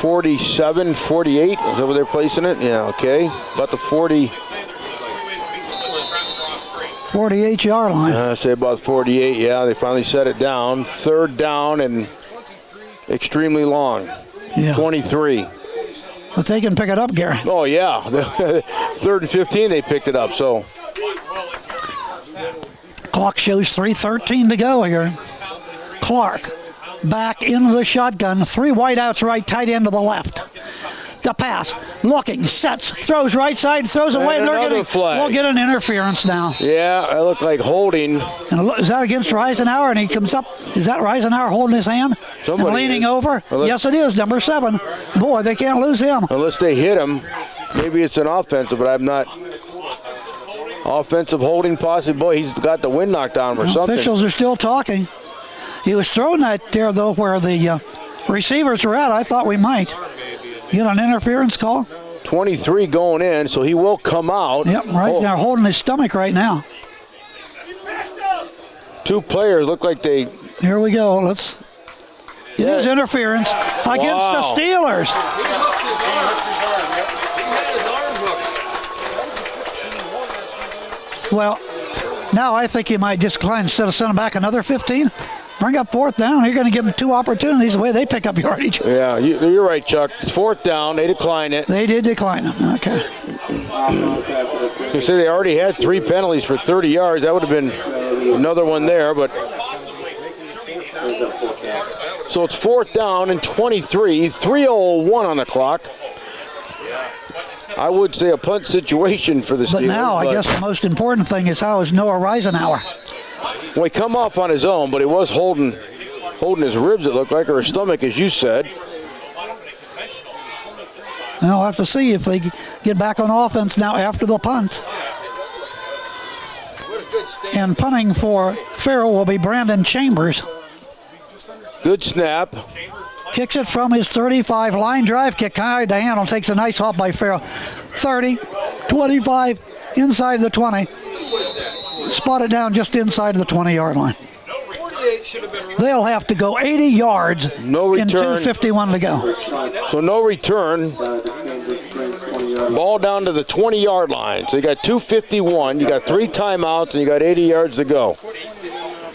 47, 48. Is that where they're placing it? Yeah, okay. About the 48-yard line. I say about 48, yeah. They finally set it down. 3rd down and extremely long. Yeah. 23. But they can pick it up, Gary. Oh, yeah. 3rd and 15, they picked it up, so. Clock shows 3:13 to go here. Clark back into the shotgun. 3 wideouts right, tight end to the left. The pass, looking, sets, throws right side, throws away. And another flag. We'll get an interference now. Yeah, it looked like holding. And is that against Reisenauer? And he comes up. Is that Reisenauer holding his hand? Somebody and leaning is. over? Yes, it is. Number 7. Boy, they can't lose him. Unless they hit him. Maybe it's an offensive, but I'm not. Offensive holding possibly. Boy, he's got the wind knocked out of him or something. Officials are still talking. He was thrown that there, though, where the receivers were at. I thought we might get an interference call. 23 going in, so he will come out. Yep, right now holding his stomach right now. 2 players look like they. Here we go. It is interference against the Steelers. Well, now I think you might just decline instead of sending back another 15. Bring up 4th down. You're going to give them 2 opportunities the way they pick up yardage. Yeah, you're right, Chuck. It's 4th down. They decline it. They did decline them. Okay. So say they already had 3 penalties for 30 yards. That would have been another one there, but. So it's 4th down and 23. 3:01 on the clock. I would say a punt situation for the Steelers. But now, I guess the most important thing is how is Noah Reisenauer. Well, he come off on his own, but he was holding his ribs, it looked like, or his stomach, as you said. And I'll have to see if they get back on offense now after the punt. And punting for Ferrell will be Brandon Chambers. Good snap. Kicks it from his 35. Line drive kick, high to handle. Takes a nice hop by Ferrell. 30, 25, inside the 20. Spotted down just inside the 20-yard line. They'll have to go 80 yards no return. In 2:51 to go. So no return. Ball down to the 20-yard line. So you got 2:51. You got 3 timeouts, and you got 80 yards to go.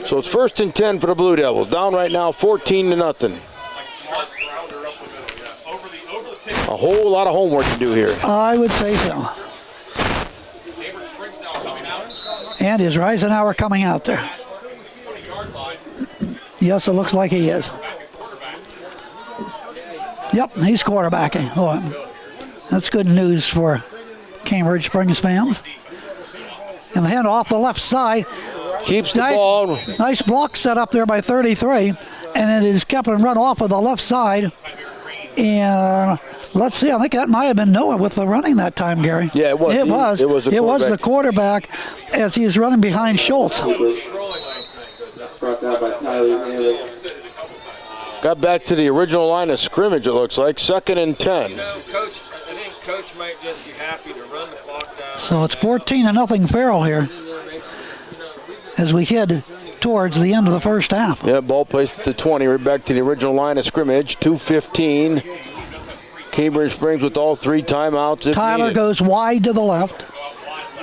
So it's 1st and 10 for the Blue Devils. Down right now, 14-0. A whole lot of homework to do here. I would say so. And is Reisenauer coming out there? Yes, it looks like he is. Yep, he's quarterbacking. Oh, that's good news for Cambridge Springs fans. And the hand off the left side. Keeps the ball. Nice block set up there by 33. And then it is kept and run off of the left side. And let's see, I think that might have been Noah with the running that time, Gary. Yeah, it was. It was the quarterback as he's running behind Schultz. Got back to the original line of scrimmage, it looks like. 2nd and 10. Coach, I think Coach might just be happy to run the clock down. So it's 14-0 Ferrell here as we head towards the end of the first half. Yeah, ball placed at the 20. We're back to the original line of scrimmage. 2:15. Cambridge Springs with all 3 timeouts. Tyler goes wide to the left,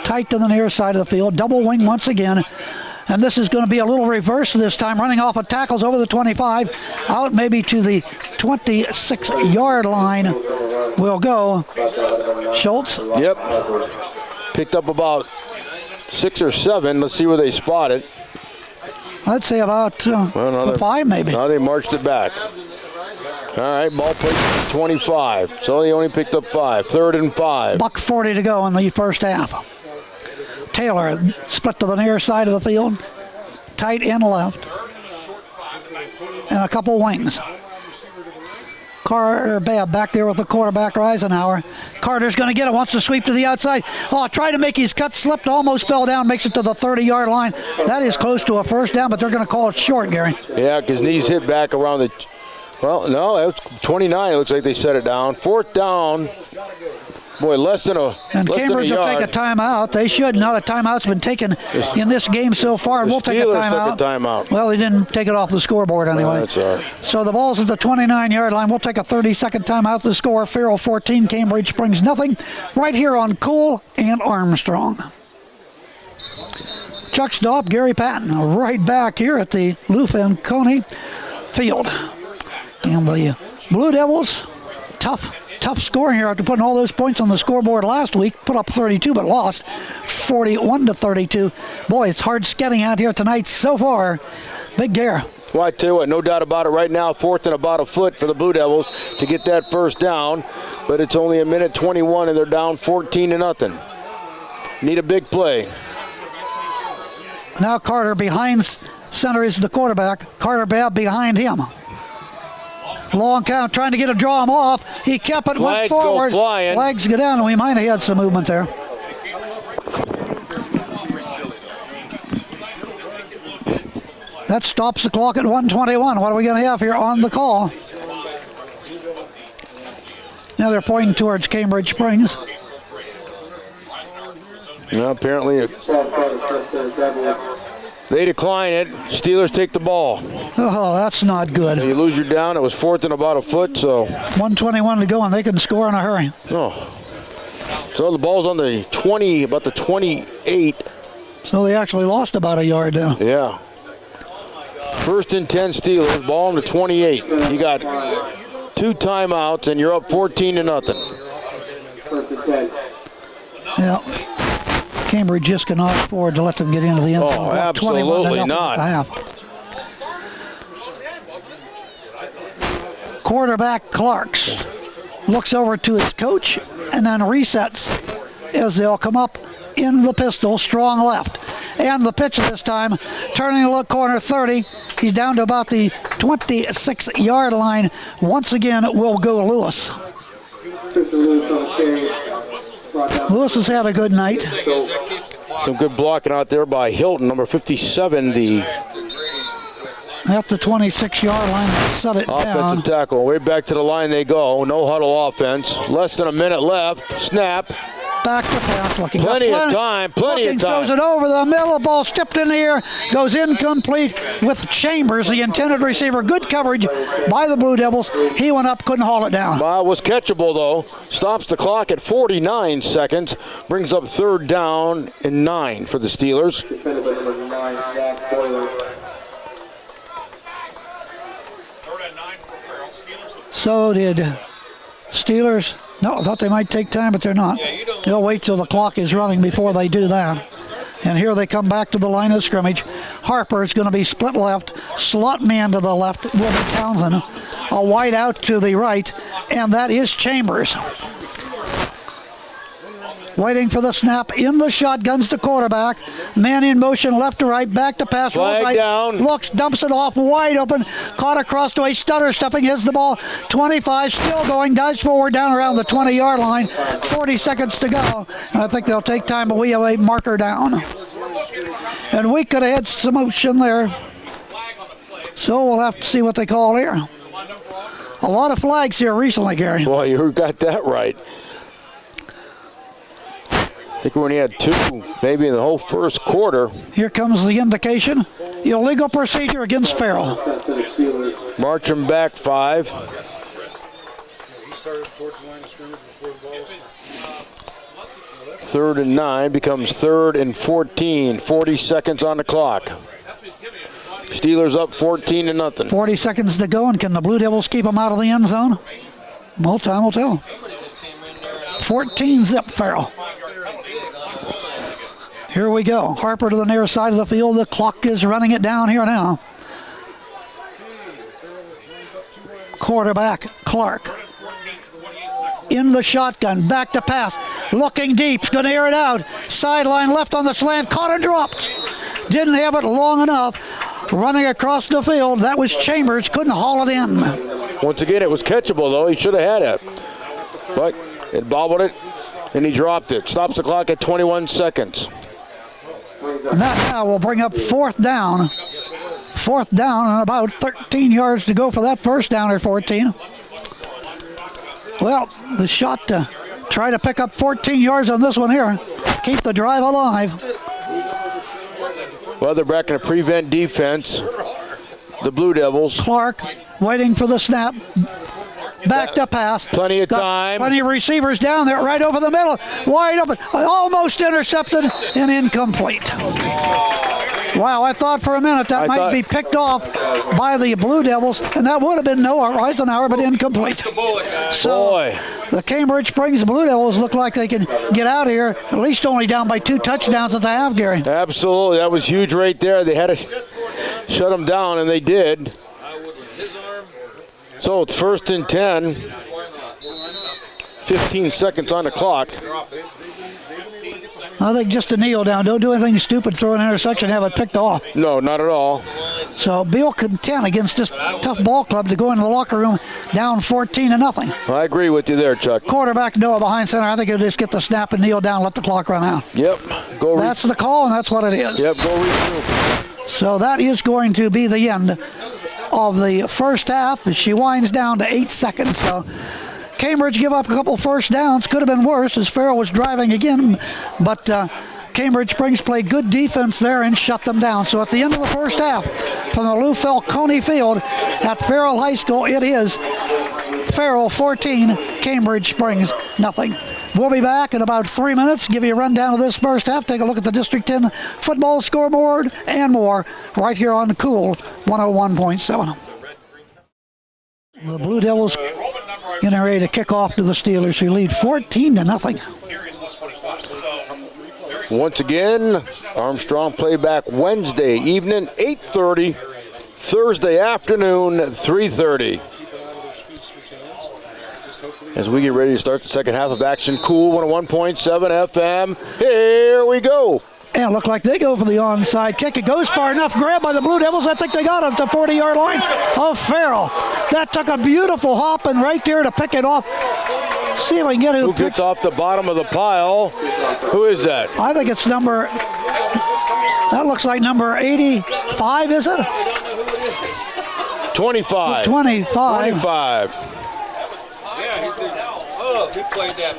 tight to the near side of the field. Double wing once again. And this is going to be a little reverse this time, running off of tackles over the 25, out maybe to the 26-yard line will go Schultz. Yep. Picked up about 6 or 7. Let's see where they spot it. I'd say about 5 maybe. Now they marched it back. All right, ball placed at 25. So they only picked up 5. 3rd and 5. $1:40 to go in the first half. Taylor split to the near side of the field. Tight end left. And a couple wings. Carter back there with the quarterback, Reisenauer. Carter's going to get it, wants to sweep to the outside. Oh, tried to make his cut, slipped, almost fell down, makes it to the 30-yard line. That is close to a first down, but they're going to call it short, Gary. Yeah, because knees hit back around the, well, no, that was 29. It looks like they set it down. 4th down. Boy, less than a And Cambridge will take a timeout. They should. Not a timeout's been taken in this game so far. And we'll take a timeout. Took a timeout. Well, they didn't take it off the scoreboard anyway. No, that's all right. So the ball's at the 29-yard line. We'll take a 30-second timeout. The score, Farrell 14, Cambridge Springs nothing. Right here on Cool and Armstrong. Chuck Stopp, Gary Patten, right back here at the Lufin Coney Field. And the Blue Devils, tough tough scoring here after putting all those points on the scoreboard last week. Put up 32 but lost 41-32. Boy, it's hard skating out here tonight so far. Big Gare. Well, I tell you what, no doubt about it. Right now, 4th and about a foot for the Blue Devils to get that first down. But it's only a minute 21, and they're down 14-0. Need a big play. Now Carter behind center is the quarterback. Carter Babb behind him. Long count, trying to get a draw him off. He kept it, Flags went forward. go flying. Flags go down, and we might have had some movement there. That stops the clock at 1:21. What are we going to have here on the call? Now they're pointing towards Cambridge Springs. Well, apparently they decline it. Steelers take the ball. Oh, that's not good. You lose your down. It was 4th and about a foot, so. 1:21 to go, and they can score in a hurry. Oh. So the ball's on the 20, about the 28. So they actually lost about a yard there. Yeah. 1st and 10 Steelers, ball on the 28. You got 2 timeouts, and you're up 14-0. Yeah. Cambridge just cannot afford to let them get into the end zone. Oh, absolutely not. Quarterback Clarks looks over to his coach and then resets as they'll come up in the pistol, strong left. And the pitch this time, turning the corner 30. He's down to about the 26-yard line. Once again, it will go Lewis. Lewis has had a good night. Some good blocking out there by Hilton, number 57, the at the 26-yard line, set it down. Offensive tackle. Way back to the line they go. No huddle offense. Less than a minute left. Snap. Back to pass looking. Plenty of time. Throws it over the middle. Ball tipped in the air. Goes incomplete with Chambers, the intended receiver. Good coverage by the Blue Devils. He went up, couldn't haul it down. Well, it was catchable, though. Stops the clock at 49 seconds. Brings up 3rd down and 9 for the Steelers. So did Steelers. No, I thought they might take time, but they're not. They'll wait till the clock is running before they do that. And here they come back to the line of scrimmage. Harper is going to be split left. Slot man to the left will be Townsend. A wide out to the right, and that is Chambers. Waiting for the snap in the shotgun's the quarterback. Man in motion, left to right, back to pass. Flag right, down. Looks, dumps it off, wide open. Caught across the way, stutter stepping, hits the ball. 25, still going, dives forward down around the 20-yard line. 40 seconds to go. And I think they'll take time, but we have a marker down. And we could have had some motion there. So we'll have to see what they call here. A lot of flags here recently, Gary. Boy, you got that right. I think we only had 2, maybe in the whole first quarter. Here comes the indication. Illegal procedure against Ferrell. March him back 5. He started towards the line of scrimmage before the ball was 3rd and 9 becomes 3rd and 14. 40 seconds on the clock. Steelers up 14-0. 40 seconds to go, and can the Blue Devils keep them out of the end zone? Well, time will tell. 14-zip Ferrell. Here we go. Harper to the near side of the field. The clock is running it down here now. Quarterback Clark. In the shotgun. Back to pass. Looking deep. Going to air it out. Sideline left on the slant. Caught and dropped. Didn't have it long enough. Running across the field. That was Chambers. Couldn't haul it in. Once again, it was catchable, though. He should have had it. But it bobbled it, and he dropped it. Stops the clock at 21 seconds. And that now will bring up 4th down. 4th down and about 13 yards to go for that first down, or 14. Well, the shot to try to pick up 14 yards on this one here. Keep the drive alive. Well, they're back in a prevent defense. The Blue Devils. Clark waiting for the snap. Back to pass. Plenty of time. Plenty of receivers down there, right over the middle. Wide open. Almost intercepted and incomplete. Wow, I thought for a minute that might be picked off by the Blue Devils, and that would have been Noah Reisenauer, but incomplete. So the Cambridge Springs Blue Devils look like they can get out of here, at least only down by 2 touchdowns at the half, Gary. Absolutely. That was huge right there. They had to shut them down, and they did. So it's 1st and 10. 15 seconds on the clock. I think just a kneel down. Don't do anything stupid. Throw an interception, have it picked off. No, not at all. So Beale content against this tough ball club to go into the locker room down 14-0. I agree with you there, Chuck. Quarterback Noah behind center. I think he'll just get the snap and kneel down, let the clock run out. Yep. That's the call, and that's what it is. Yep, go resume. So that is going to be the end of the first half as she winds down to 8 seconds. So Cambridge give up a couple first downs. Could have been worse as Ferrell was driving again, but Cambridge Springs played good defense there and shut them down. So at the end of the first half, from the Lou Falcone Field at Farrell-High School, it is Ferrell 14, Cambridge Springs nothing. We'll be back in about 3 minutes, give you a rundown of this first half, take a look at the District 10 football scoreboard and more right here on Cool 101.7. The Blue Devils getting ready to kick off to the Steelers, who lead 14-0. Once again, Armstrong playback Wednesday evening, 8:30. Thursday afternoon, 3:30. As we get ready to start the second half of action, Cool 101.7 FM. Here we go. And look like they go for the onside kick. It goes far enough. Grabbed by the Blue Devils. I think they got it at the 40-yard line of Ferrell. That took a beautiful hop and right there to pick it off. See if we can get who gets off the bottom of the pile. Who is that? I think it's that looks like number 85, is it? 25. 25.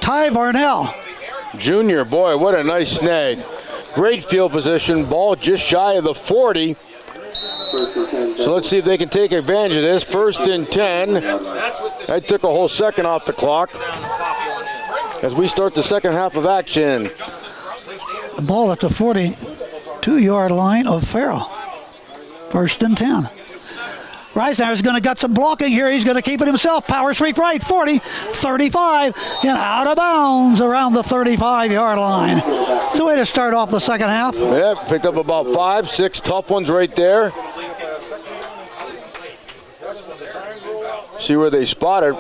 Ty Varnell. Junior, boy, what a nice snag. Great field position, ball just shy of the 40. So let's see if they can take advantage of this. 1st and 10. That took a whole second off the clock as we start the second half of action. The ball at the 42-yard line of Ferrell. 1st and 10. Reisenauer is going to get some blocking here. He's going to keep it himself. Power sweep right, 40, 35, and out of bounds around the 35-yard line. It's a way to start off the second half. Yeah, picked up about 5, 6 tough ones right there. See where they spotted.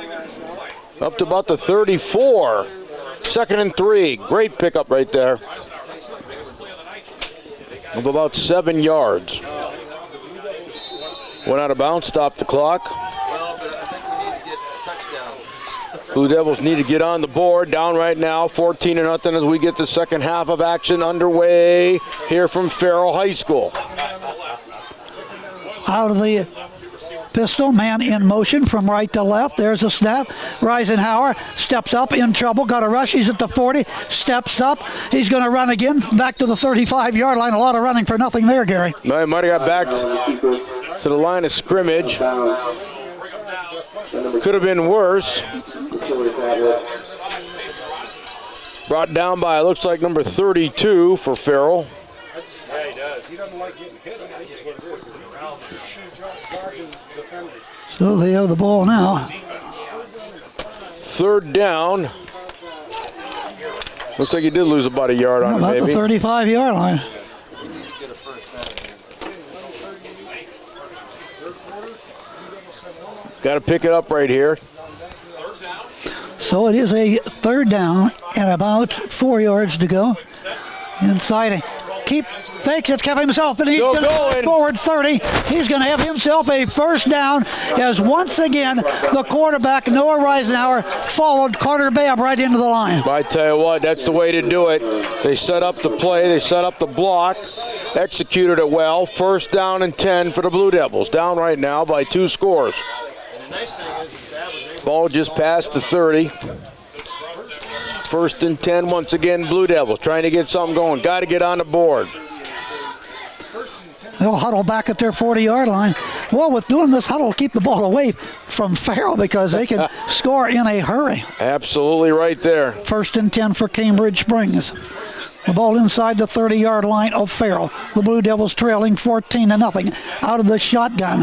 Up to about the 34. 2nd and 3. Great pickup right there. Of about 7 yards. Went out of bounds, stopped the clock. Blue Devils need to get on the board. Down right now, 14-0 as we get the second half of action underway here from Farrell-High School. Out of the pistol, man in motion from right to left. There's a snap. Reisenauer steps up, in trouble, got a rush. He's at the 40, steps up. He's going to run again, back to the 35-yard line. A lot of running for nothing there, Gary. No, he might have got back to the line of scrimmage. Could have been worse. Brought down by, looks like number 32 for Ferrell. So they have the ball now. 3rd down. Looks like he did lose about a yard on it, about maybe. The 35-yard line. Got to pick it up right here. So it is a 3rd down and about 4 yards to go. Inside, fakes it, kept himself, and he's going to go forward 30. He's going to have himself a 1st down as once again the quarterback, Noah Reisenauer, followed Carter Babb right into the line. I tell you what, that's the way to do it. They set up the play, they set up the block, executed it well. 1st down and 10 for the Blue Devils. Down right now by 2 scores. Ball just past the 30. 1st and 10 once again, Blue Devils trying to get something going. Got to get on the board. They'll huddle back at their 40-yard line. Well, with doing this huddle, keep the ball away from Ferrell because they can score in a hurry. Absolutely right there. 1st and 10 for Cambridge Springs. The ball inside the 30-yard line of Ferrell. The Blue Devils trailing 14-0 out of the shotgun.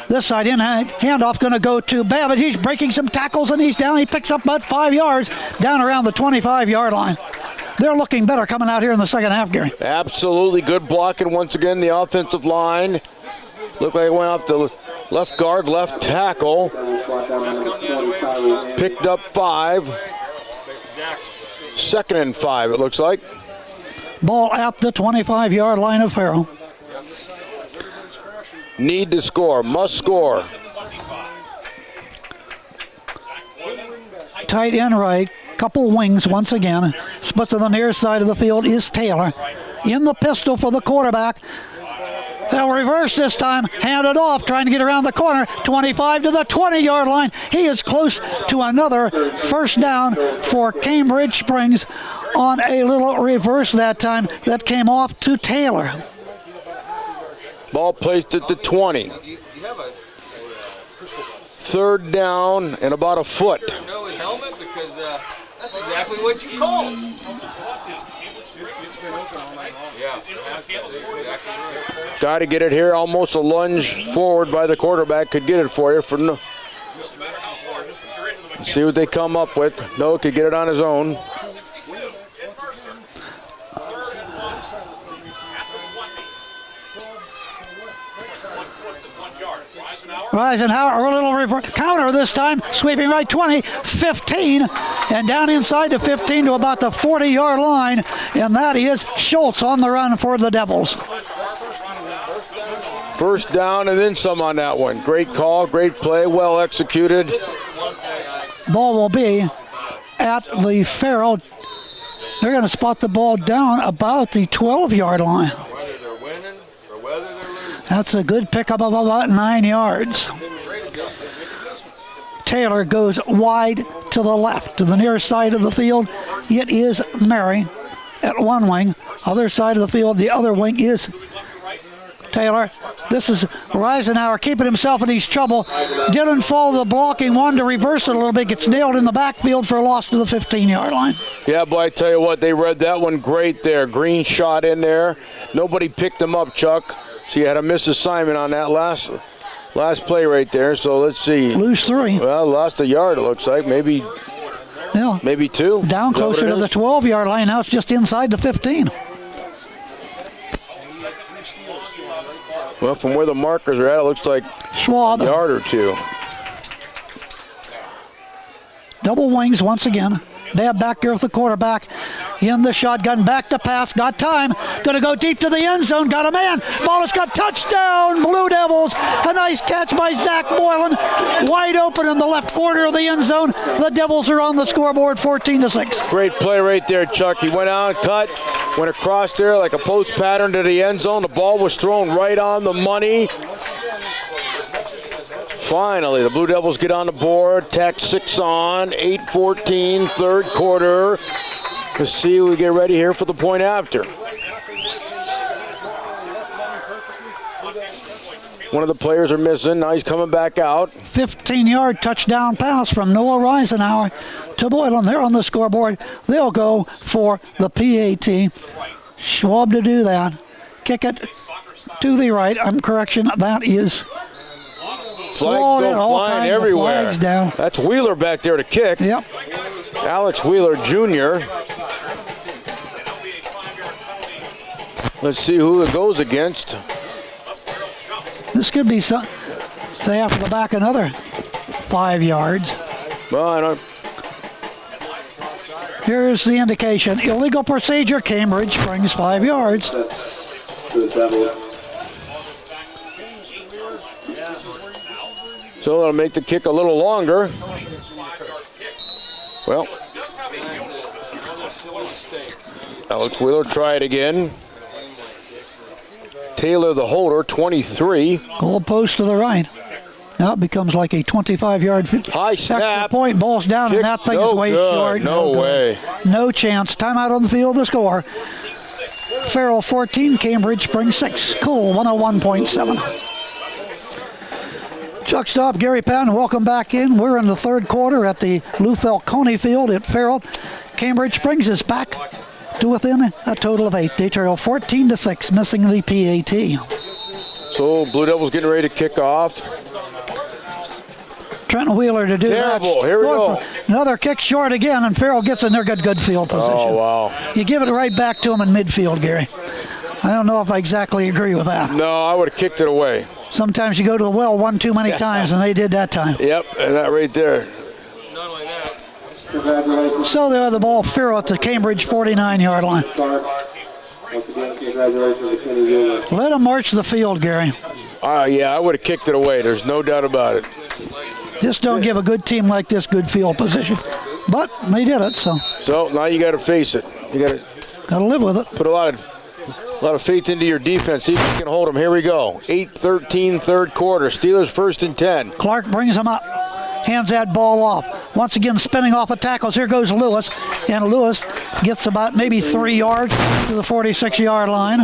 This side in handoff going to go to Babbitt. He's breaking some tackles and he's down. He picks up about 5 yards down around the 25-yard line. They're looking better coming out here in the second half, Gary. Absolutely good blocking once again. The offensive line looked like it went off the left guard, left tackle. Picked up 5. 2nd and 5, it looks like. Ball at the 25-yard line of Ferrell. Need to score, must score. Tight end right, couple wings once again. Split to the near side of the field is Taylor. In the pistol for the quarterback. They'll reverse this time, hand it off, trying to get around the corner. 25 to the 20-yard line. He is close to another first down for Cambridge Springs on a little reverse that time that came off to Taylor. Ball placed at the 20. 3rd down and about a foot. Know his helmet because that's exactly what you called. Got to get it here. Almost a lunge forward by the quarterback. Could get it for you. See what they come up with. Noah could get it on his own. Reisenauer, a little reverse counter this time, sweeping right 20, 15, and down inside the 15 to about the 40-yard line, and that is Schultz on the run for the Devils. First down and then some on that one. Great call, great play, well executed. Ball will be at the Ferrell. They're going to spot the ball down about the 12-yard line. That's a good pickup of about 9 yards. Taylor goes wide to the left, to the near side of the field. It is Mary at one wing. Other side of the field, the other wing is Taylor. This is Reisenauer keeping himself in his trouble. Didn't follow the blocking, wanted to reverse it a little bit. Gets nailed in the backfield for a loss to the 15-yard line. Yeah, boy, I tell you what, they read that one great there. Green shot in there. Nobody picked him up, Chuck. So you had a misassignment on that last play right there. So let's see. Lose 3. Well, lost a yard, it looks like. Maybe 2. Down closer to the 12-yard line. Now it's just inside the 15. Well, from where the markers are at, it looks like Schwab. A yard or 2. Double wings once again. Bab back here with the quarterback in the shotgun, back to pass, got time, gonna go deep to the end zone, got a man, ball has got touchdown, Blue Devils. A nice catch by Zach Boylan, wide open in the left corner of the end zone. The Devils are on the scoreboard 14-6. Great play right there, Chuck. He went out, cut, went across there like a post pattern to the end zone. The ball was thrown right on the money. Finally, the Blue Devils get on the board. Tack 6 on, 8-14, 3rd quarter. Let's see who we get ready here for the point after. One of the players are missing. Now he's coming back out. 15-yard touchdown pass from Noah Reisenauer to Boylan. They're on the scoreboard. They'll go for the PAT. Schwab to do that. Kick it to the right. Correction, that is... Flags go flying everywhere. That's Wheeler back there to kick. Yep. Alex Wheeler Jr. Let's see who it goes against. This could be some. They have to go back another 5 yards. Well, I don't. Here's the indication. Illegal procedure. Cambridge Springs 5 yards. So that'll make the kick a little longer. Well, Alex Wheeler try it again. Taylor the holder, 23. Goal post to the right. Now it becomes like a 25-yard high snap. Point, ball's down, and that thing is way short. No way. No chance. Timeout on the field to score. Ferrell 14, Cambridge Springs 6. Cool, 101.7. Chuck Stopp, Gary Patten, welcome back in. We're in the 3rd quarter at the Lou Falcone Field at Ferrell. Cambridge Springs is back to within a total of 8. They trail 14-6, missing the PAT. So Blue Devils getting ready to kick off. Trenton Wheeler to do that. Terrible. Here we go. Another kick short again, and Ferrell gets in their good field position. Oh, wow. You give it right back to him in midfield, Gary. I don't know if I exactly agree with that. No, I would have kicked it away. Sometimes you go to the well one too many times, and they did that time. Yep, and that right there. Not only that. Congratulations. So they have the ball, Ferrell at the Cambridge 49-yard line. Once again, congratulations to Kenny Wheeler. Let him march the field, Gary. Yeah, I would have kicked it away. There's no doubt about it. Just don't give a good team like this good field position. But they did it, so So now you got to face it. You got got to live with it. to put a lot of faith into your defense. See if you can hold them. Here we go. 8-13 third quarter. Steelers 1st and 10. Clark brings him up, hands that ball off. Once again, spinning off of tackles. Here goes Lewis, and Lewis gets about maybe 3 yards to the 46-yard line.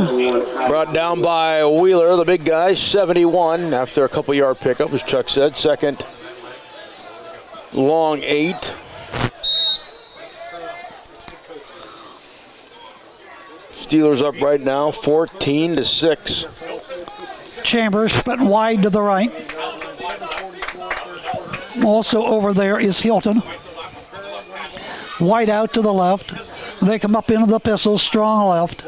Brought down by Wheeler, the big guy, 71 after a couple yard pickup, as Chuck said. Second long 8. Steelers up right now, 14-6. Chambers splitting wide to the right. Also over there is Hilton. White out to the left. They come up into the pistol, strong left.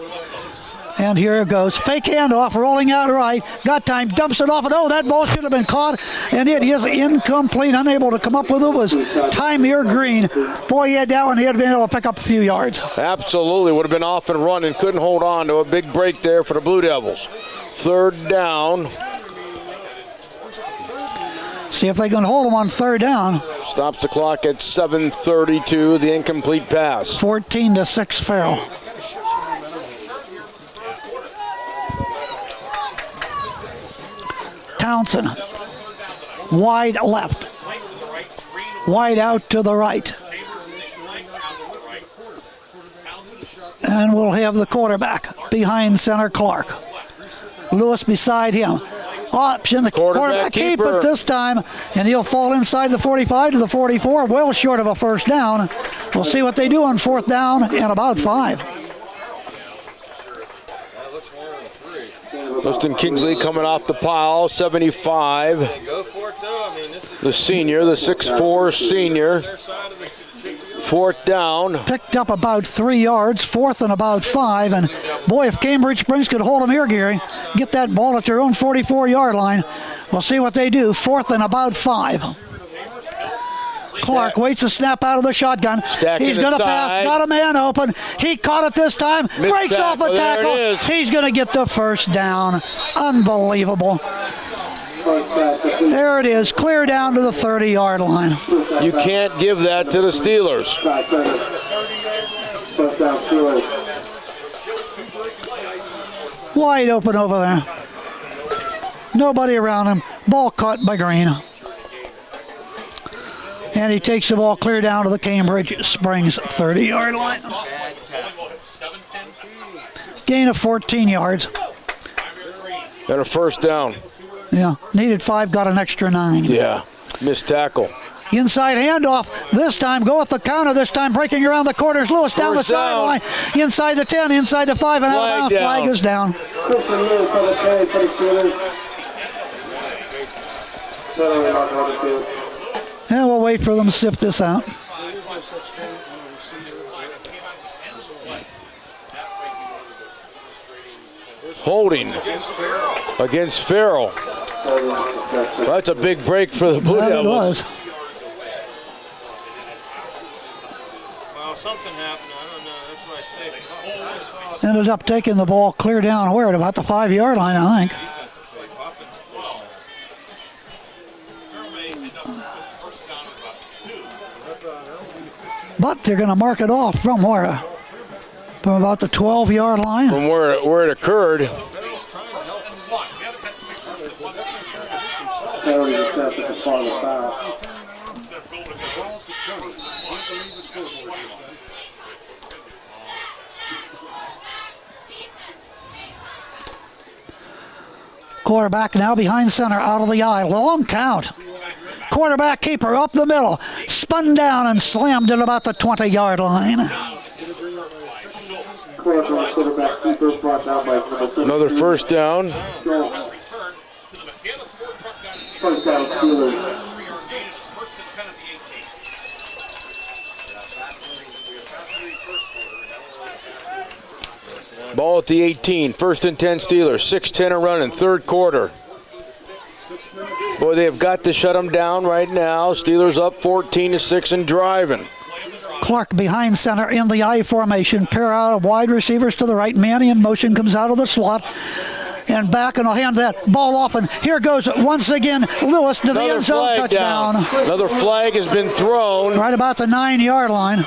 And here it goes. Fake handoff, rolling out right. Got time, dumps it off, and oh, that ball should have been caught. And it is incomplete. Unable to come up with it was Tymier Green. Boy, he had that one. He had been able to pick up a few yards. Absolutely, would have been off and running. Couldn't hold on to a big break there for the Blue Devils. Third down. See if they can hold him on third down. Stops the clock at 7:32. The incomplete pass. 14-6 Farrell. Townsend, wide left, wide out to the right. And we'll have the quarterback behind center, Clark. Lewis beside him. Option, the quarterback keep it this time, and he'll fall inside the 45 to the 44, well short of a first down. We'll see what they do on fourth down and about 5. Dustin Kingsley coming off the pile, 75. Go for it, though. I mean, this is The senior, the 6'4 senior. their side of the Fourth down. Picked up about 3 yards, fourth and about 5. And boy, if Cambridge Springs could hold them here, Gary, get that ball at their own 44-yard line. We'll see what they do. Fourth and about 5. Clark waits to snap out of the shotgun. He's going to pass. Got a man open. He caught it this time. Breaks off a tackle. He's going to get the first down. Unbelievable. There it is. Clear down to the 30-yard line. You can't give that to the Steelers. First down, Steelers. Wide open over there. Nobody around him. Ball caught by Green. And he takes the ball clear down to the Cambridge Springs 30-yard line. Gain of 14 yards. And a first down. Yeah, needed 5, got an extra 9. Yeah, missed tackle. Inside handoff. This time, go with the counter. This time, breaking around the corners. Lewis down the sideline. Inside the 10, inside the 5, and out of bounds. Flag is down. Christian Lewis on the carry for the Steelers. And we'll wait for them to sift this out. Holding against Ferrell. That's a big break for the Blue Devils. It was. well, something happened. I don't know. That's what I say. Ended up taking the ball clear down where? At about the 5-yard line, I think. But they're going to mark it off from where? From about the 12-yard line. From where it occurred. Quarterback now behind center, out of the eye. Long count. Quarterback keeper up the middle. Spun down and slammed at about the 20-yard line. Another first down. First down, Steelers. Ball at the 18. First and 10 Steelers. 6:10 a run in third quarter. Boy, they have got to shut them down right now. Steelers up 14-6 and driving. Clark behind center in the I formation. Pair out of wide receivers to the right. Manny in motion comes out of the slot. And back, and I'll hand that ball off. And here goes once again Lewis to the end zone touchdown. Another flag has been thrown. Right about the 9-yard line.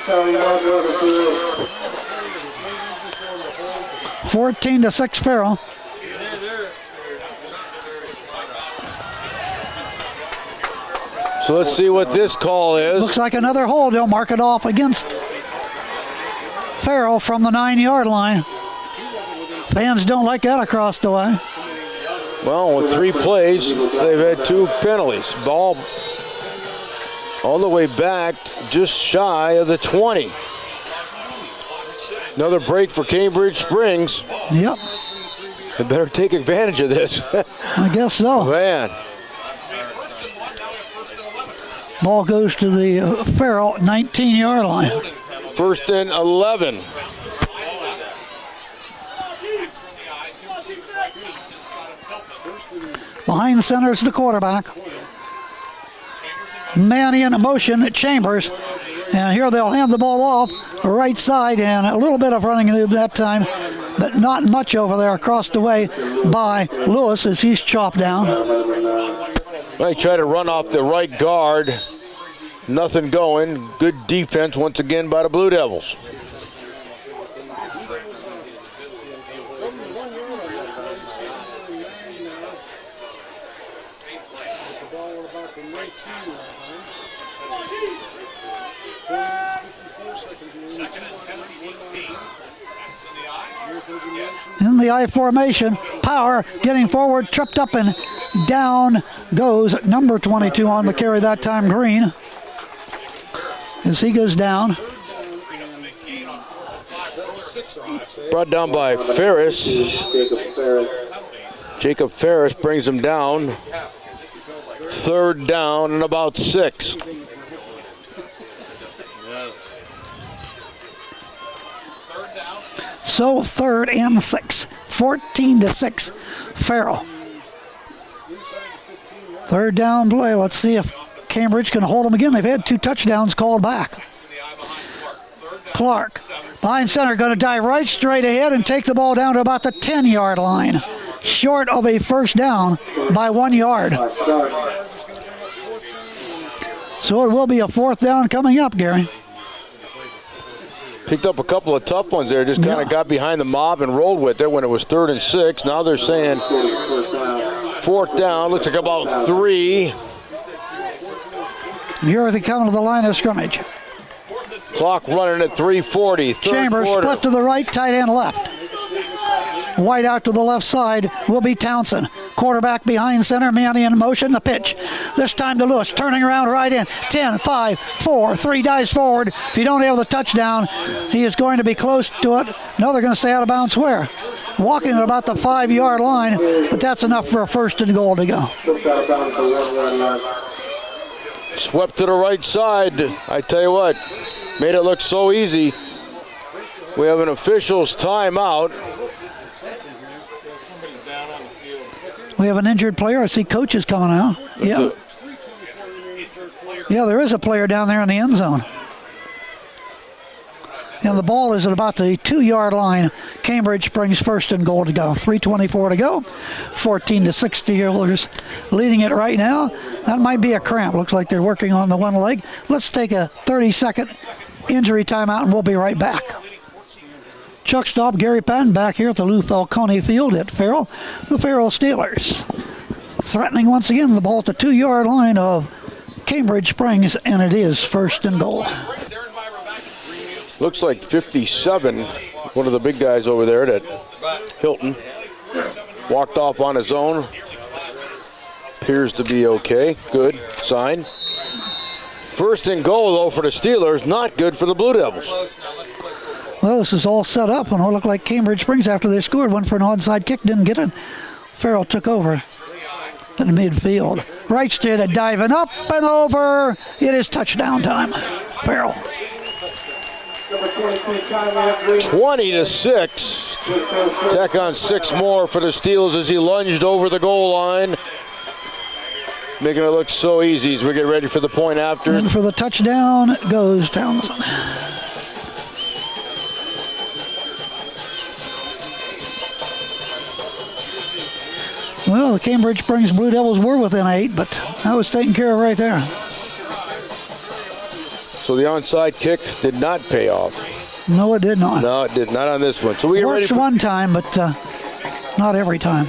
14-6 Ferrell. So let's see what this call is. Looks like another hold. They'll mark it off against Ferrell from the 9-yard line. Fans don't like that across the way. Well, with 3 plays, they've had 2 penalties. Ball all the way back, just shy of the 20. Another break for Cambridge Springs. Yep. They better take advantage of this. I guess so. Man. Ball goes to the Ferrell 19-yard line. First and 11. Behind center is the quarterback. Manny in motion, Chambers. And here they'll hand the ball off right side, and a little bit of running that time, but not much over there across the way by Lewis as he's chopped down. They try to run off the right guard. Nothing going. Good defense once again by the Blue Devils. In the I formation, Power getting forward, tripped up, and down goes number 22 on the carry that time, Green. As he goes down. Brought down by Ferris. Jacob Ferris brings him down. Third down and about 6. So 3rd and 6. 14-6 Ferrell. 3rd down play. Let's see if Cambridge can hold them again. They've had 2 touchdowns called back. Clark behind center, going to dive right straight ahead and take the ball down to about the 10-yard line. Short of a first down by 1 yard. So it will be a 4th down coming up, Gary. Picked up a couple of tough ones there. Just kind of got behind the mob and rolled with it when it was 3rd and 6. Now they're saying 4th down. Looks like about 3. And here they come to the line of scrimmage. Clock running at 3:40. Chambers split to the right, tight end left. White out to the left side will be Townsend. Quarterback behind center, Manny in motion, the pitch. This time to Lewis, turning around right in. 10, 5, 4, 3 dives forward. If you don't have the touchdown, he is going to be close to it. Now they're going to say out of bounds where? Walking at about the 5-yard line, but that's enough for a 1st and goal to go. Swept to the right side. I tell you what, made it look so easy. We have an official's timeout. We have an injured player. I see coaches coming out. Yeah. Yeah, there is a player down there in the end zone. And the ball is at about the 2-yard line. Cambridge Springs 1st and goal to go. 3:24 to go. 14-6 Steelers leading it right now. That might be a cramp. Looks like they're working on the one leg. Let's take a 30-second injury timeout and we'll be right back. Chuck Stopp, Gary Patten back here at the Lou Falcone Field at Ferrell. The Ferrell Steelers threatening once again the ball at the 2-yard line of Cambridge Springs, and it is 1st and goal. Looks like 57, one of the big guys over there, that Hilton, walked off on his own. Appears to be okay. Good sign. 1st and goal, though, for the Steelers. Not good for the Blue Devils. Well, this is all set up, and it looked like Cambridge Springs, after they scored, went for an onside kick, didn't get it. Ferrell took over in the midfield. Right straight, diving up and over. It is touchdown time. Ferrell. 20-6. Tack on 6 more for the Steelers as he lunged over the goal line. Making it look so easy as we get ready for the point after. And for the touchdown goes Townsend. Well, the Cambridge Springs Blue Devils were within 8, but that was taken care of right there. So the onside kick did not pay off. No, it did not. No, it did not on this one. So we get ready Works for one time, but not every time.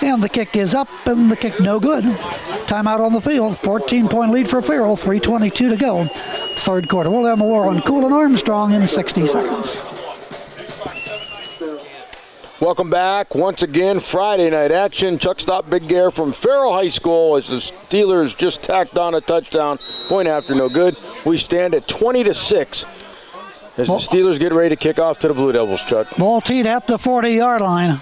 And the kick is up, and the kick no good. Timeout on the field. 14-point lead for Ferrell. 3:22 to go. Third quarter. We'll have more on Cool and Armstrong in 60 seconds. Welcome back once again. Friday night action. Chuck Stopp, Big Gare from Farrell-High School as the Steelers just tacked on a touchdown. Point after no good. We stand at 20-6 as the Steelers get ready to kick off to the Blue Devils, Chuck. Ball teed at the 40-yard line.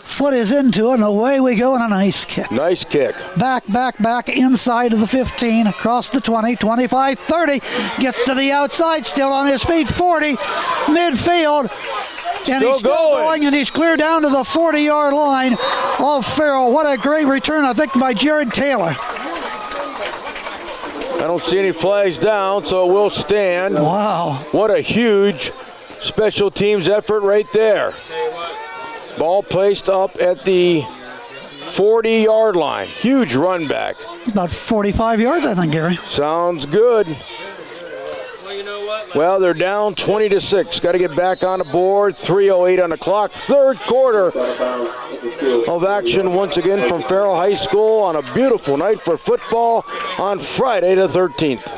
Foot is into it, and away we go, and a nice kick. Nice kick. Back inside of the 15, across the 20, 25, 30. Gets to the outside, still on his feet, 40, midfield. And he's still going, and he's clear down to the 40-yard line of Ferrell. What a great return, I think, by Jared Taylor. I don't see any flags down, so it will stand. Wow. What a huge special teams effort right there. Ball placed up at the 40-yard line. Huge run back. About 45 yards, I think, Gary. Sounds good. Well, they're down 20-6. Got to get back on the board. 3:08 on the clock. Third quarter of action once again from Farrell-High School on a beautiful night for football on Friday the 13th.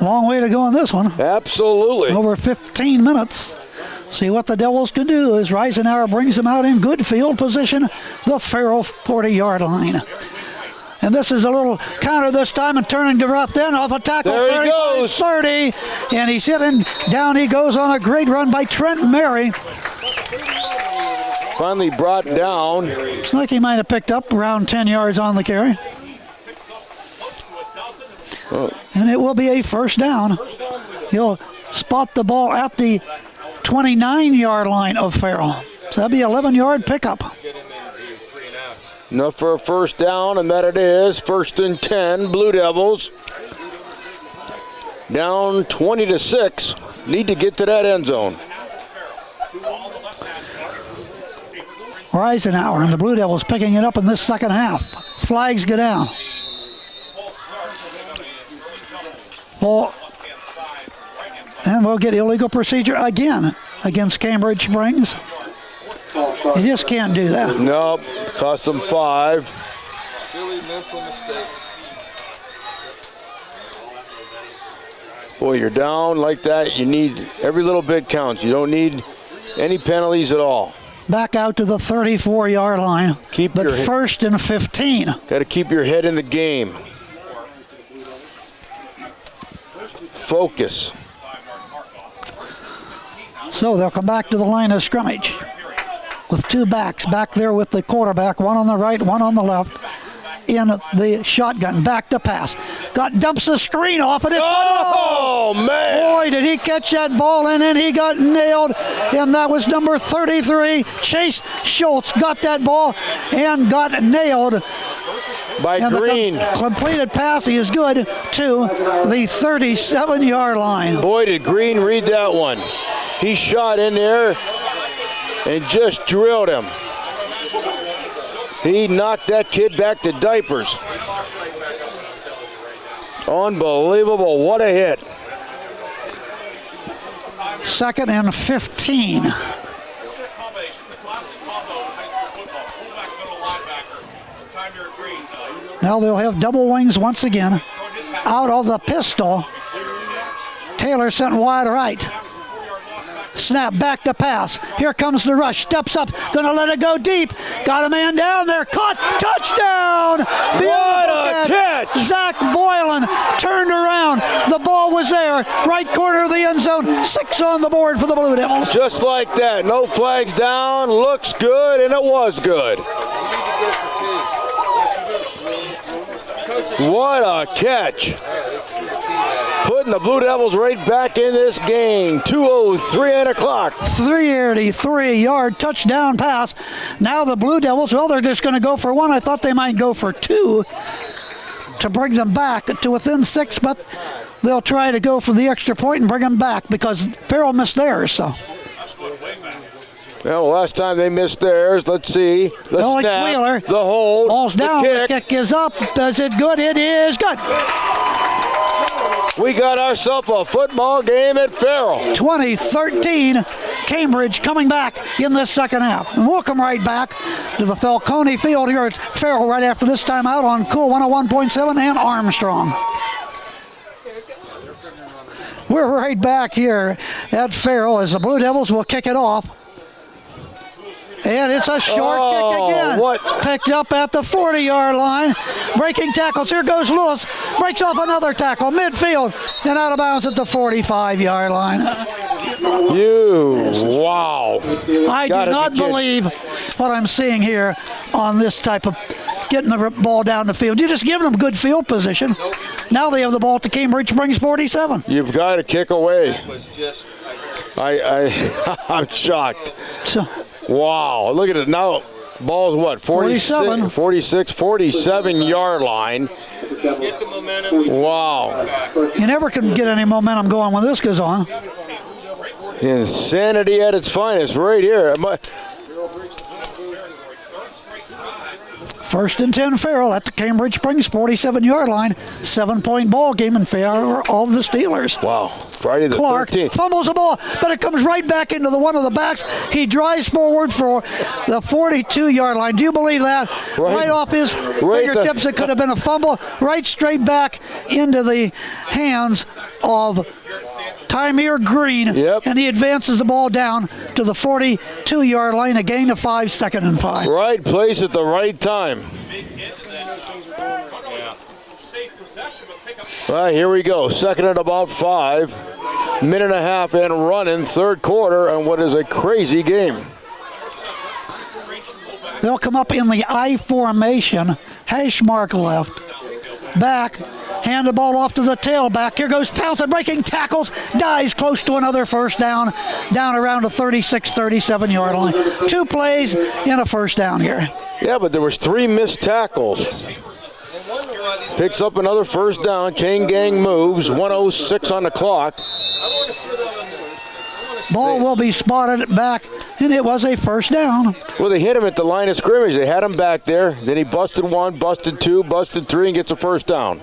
Long way to go on this one. Absolutely. Over 15 minutes. See what the Devils can do as Reisenauer brings them out in good field position, the Ferrell 40-yard line. And this is a little counter this time, and turning to rough then off a tackle. There he goes. 30, and he's hitting. Down he goes on a great run by Trent Mary. Finally brought down. Looks like he might have picked up around 10 yards on the carry. Oh. And it will be a first down. He'll spot the ball at the 29-yard line of Ferrell. So that'll be an 11-yard pickup. Enough for a first down, and that it is. 1st and 10, Blue Devils. Down 20-6. Need to get to that end zone. Reisenauer and the Blue Devils picking it up in this second half. Flags go down. And we'll get illegal procedure again against Cambridge Springs. You just can't do that. Nope, cost them 5. Silly mental mistake. Boy, you're down like that. You need every little bit counts. You don't need any penalties at all. Back out to the 34-yard line. But 1st and 15. Got to keep your head in the game. Focus. So they'll come back to the line of scrimmage with 2 backs back there with the quarterback, one on the right, one on the left, in the shotgun. Back to pass. Dumps the screen off, and it's man! Boy, did he catch that ball, and then he got nailed, and that was number 33. Chase Schultz got that ball and got nailed. By and Green. The completed pass is good to the 37-yard line. Boy, did Green read that one. He shot in there and just drilled him. He knocked that kid back to diapers. Unbelievable. What a hit. 2nd and 15. Now they'll have double wings once again. Out of the pistol. Taylor sent wide right. Snap back to pass. Here comes the rush. Steps up. Gonna let it go deep. Got a man down there. Caught. Touchdown. What a catch. Zach Boylan turned around. The ball was there. Right corner of the end zone. 6 on the board for the Blue Devils. Just like that. No flags down. Looks good, and it was good. What a catch. Putting the Blue Devils right back in this game. 2:03 on the clock. 383-yard touchdown pass. Now the Blue Devils, well, they're just going to go for 1. I thought they might go for 2 to bring them back to within 6, but they'll try to go for the extra point and bring them back because Ferrell missed theirs. So. Well, last time they missed theirs. Let's see. The Alex snap, Wheeler. the hold, Ball's down. the The kick is up. Does it good? It is good. We got ourselves a football game at Ferrell. 2013, Cambridge coming back in this second half. And we'll come right back to the Falcone Field here at Ferrell right after this time out on Cool 101.7 and Armstrong. We're right back here at Ferrell as the Blue Devils will kick it off. And it's a short kick again. What? Picked up at the 40-yard line. Breaking tackles. Here goes Lewis. Breaks off another tackle. Midfield. Then out of bounds at the 45-yard line. Wow. I do not believe what I'm seeing here on this type of getting the ball down the field. You're just giving them good field position. Now they have the ball at the Cambridge brings 47. You've got to kick away. I'm shocked. So, wow, look at it now. Ball's what? 47. 47-yard line. Get the momentum. Wow. you never can get any momentum going when this goes on. Insanity at its finest right here. First and 10 Ferrell at the Cambridge Springs 47-yard line. 7-point ball game in favor of the Steelers. Wow. Friday the Clark 13th. fumbles the ball, but it comes right back into the one of the backs. He drives forward for the 42-yard line. Do you believe that? Right off his fingertips, it could have been a fumble. Right straight back into the hands of Tymere Green, and he advances the ball down to the 42-yard line, a gain of 5, 2nd and 5. Right place at the right time. All right, here we go. Second and about 5. Minute and a half and running, third quarter, and what is a crazy game. They'll come up in the I formation, hash mark left, back, hand the ball off to the tailback. Here goes Townsend breaking tackles, dies close to another first down around the 36, 37-yard line. 2 plays in a first down here. Yeah, but there was 3 missed tackles. Picks up another first down. Chain gang moves. 1:06 on the clock. Ball will be spotted back, and it was a first down. Well, they hit him at the line of scrimmage. They had him back there. Then he busted 1, busted 2, busted 3, and gets a first down.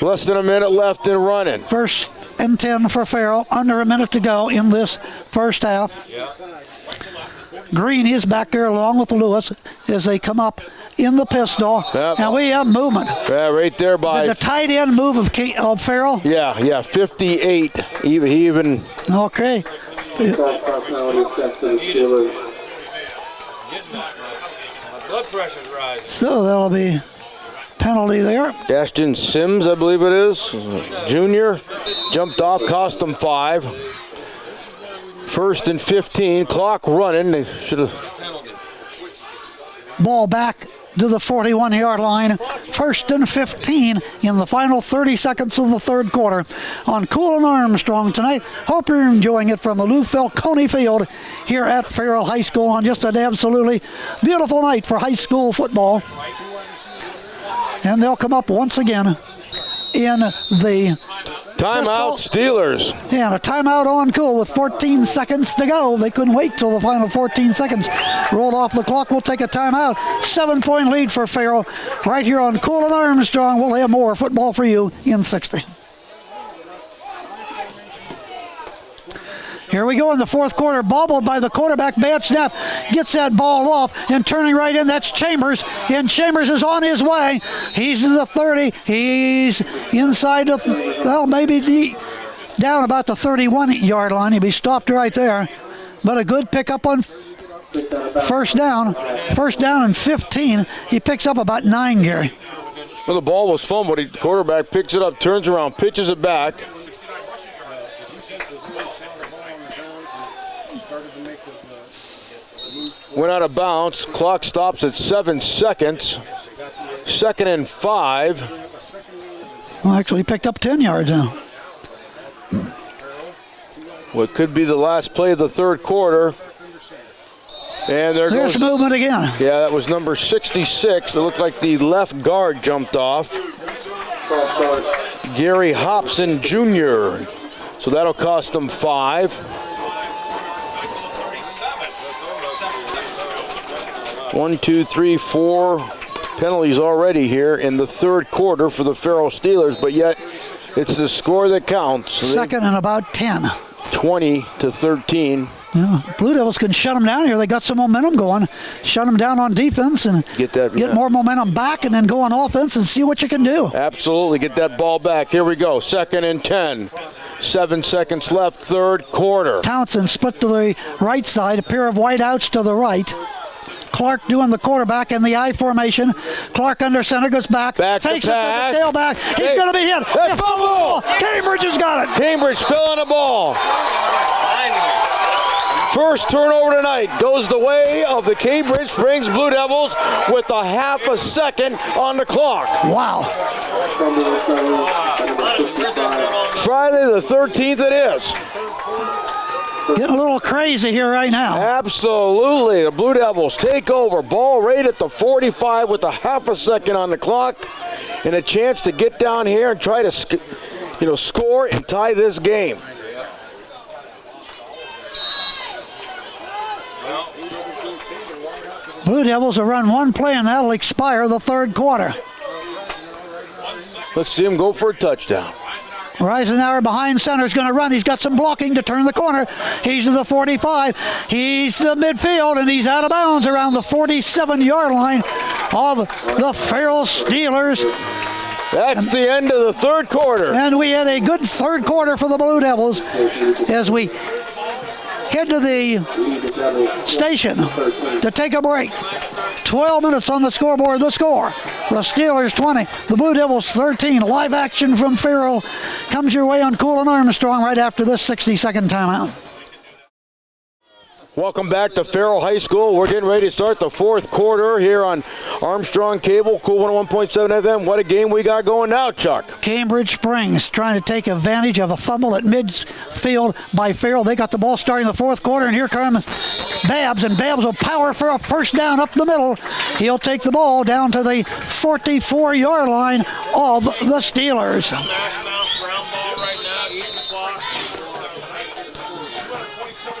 Less than a minute left and running. First and 10 for Ferrell. Under a minute to go in this first half. Green is back there along with Lewis as they come up in the pistol. And we have movement. Yeah, right there by the tight end move of Ferrell. Yeah, 58. Even. Okay. Blood pressure's rising. So that'll be penalty there. Ashton Sims, I believe it is, junior, jumped off, cost them 5. First and 15, clock running. They should have. Ball back to the 41-yard line. First and 15 in the final 30 seconds of the third quarter on Cool and Armstrong tonight. Hope you're enjoying it from the Lou Falcone Field here at Farrell High School on just an absolutely beautiful night for high school football. And they'll come up once again in the timeout, Steelers. Yeah, and a timeout on Cool with 14 seconds to go. They couldn't wait till the final 14 seconds rolled off the clock. We'll take a timeout. 7-point lead for Ferrell right here on Cool and Armstrong. We'll have more football for you in 60. Here we go in the fourth quarter, bobbled by the quarterback. Bad snap, gets that ball off, and turning right in, that's Chambers. And Chambers is on his way. He's to the 30. He's inside the, well, maybe down about the 31-yard line. He'd be stopped right there. But a good pickup on first down. First down and 15. He picks up about 9, Gary. Well, the ball was fumbled. The quarterback picks it up, turns around, pitches it back. Went out of bounds. Clock stops at 7 seconds. 2nd and 5. Well, actually, he picked up 10 yards now. What could be the last play of the third quarter. And there's movement again. Yeah, that was number 66. It looked like the left guard jumped off. Gary Hobson Jr. So that'll cost them 5. 1, 2, 3, 4 penalties already here in the third quarter for the Ferrell Steelers, but yet it's the score that counts. So 2nd and about 10. 20-13. Yeah, Blue Devils can shut them down here. They got some momentum going. Shut them down on defense and get more momentum back, and then go on offense and see what you can do. Absolutely, get that ball back. Here we go, 2nd and 10. 7 seconds left, third quarter. Townsend split to the right side, a pair of wide outs to the right. Clark doing the quarterback in the I formation. Clark under center, goes back fakes it to the tailback. He's going to be hit. Fumble! Cambridge has got it. Cambridge filling the ball. First turnover tonight goes the way of the Cambridge Springs Blue Devils with a half a second on the clock. Wow. Friday the 13th it is. Getting a little crazy here right now. Absolutely. The Blue Devils take over. Ball right at the 45 with a half a second on the clock and a chance to get down here and try to score and tie this game. Blue Devils will run one play and that'll expire the third quarter. Let's see him go for a touchdown. Reisenauer behind center is going to run. He's got some blocking to turn the corner. He's to the 45. He's to midfield, and he's out of bounds around the 47-yard line of the Ferrell Steelers. That's the end of the third quarter. And we had a good third quarter for the Blue Devils as we head to the station to take a break. 12 minutes on the scoreboard. The score: the Steelers 20, the Blue Devils 13. Live action from Ferrell comes your way on Cool and Armstrong right after this 60-second timeout. Welcome back to Farrell High School. We're getting ready to start the fourth quarter here on Armstrong Cable, Cool 101.7 FM. What a game we got going now, Chuck. Cambridge Springs trying to take advantage of a fumble at midfield by Ferrell. They got the ball starting the fourth quarter, and here comes Babs, and Babs will power for a first down up the middle. He'll take the ball down to the 44-yard line of the Steelers.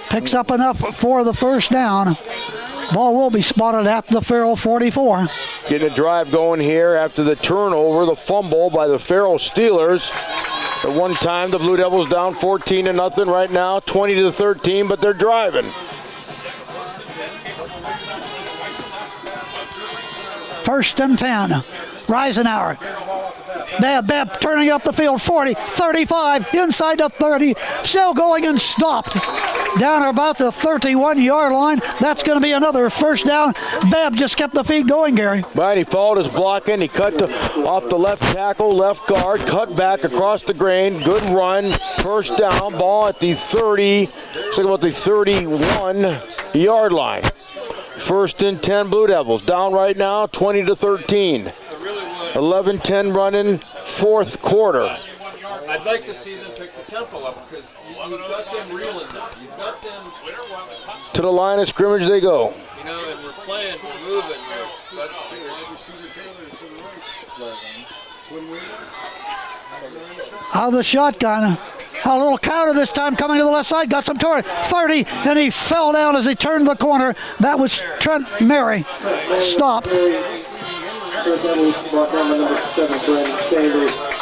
Picks up enough for the first down. Ball will be spotted at the Ferrell 44. Getting a drive going here after the turnover, the fumble by the Ferrell Steelers. At one time, the Blue Devils down 14-0 right now, 20-13, but they're driving. First and 10. Reisenauer. Bab turning up the field, 40, 35, inside the 30, still going and stopped. Down about the 31-yard line. That's going to be another first down. Bab just kept the feed going, Gary. Right, he followed his blocking. He cut off the left tackle, left guard, cut back across the grain. Good run. First down. Ball at the 30. Let's talk about the 31-yard line. First and 10 Blue Devils. Down right now, 20-13. 11-10 running, fourth quarter. I'd like to see them pick the tempo up because you've got them reeling now. You've got them to the line of scrimmage they go. And we're playing, we're moving. Out of the shotgun. A little counter this time coming to the left side. Got some toward 30, and he fell down as he turned the corner. That was Trent Mary. Stop.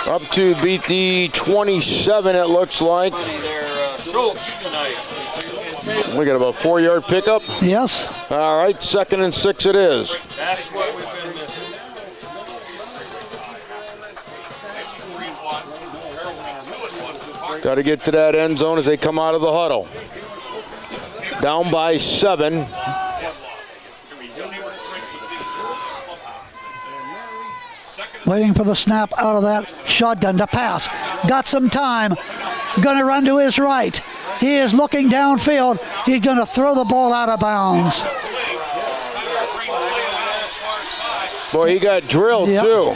Up to beat the 27, it looks like. We got about 4-yard pickup. Yes. All right, 2nd and 6 it is. That's what we've been missing. Got to get to that end zone as they come out of the huddle. Down by 7. Waiting for the snap out of that shotgun to pass. Got some time. Going to run to his right. He is looking downfield. He's going to throw the ball out of bounds. Boy, he got drilled too.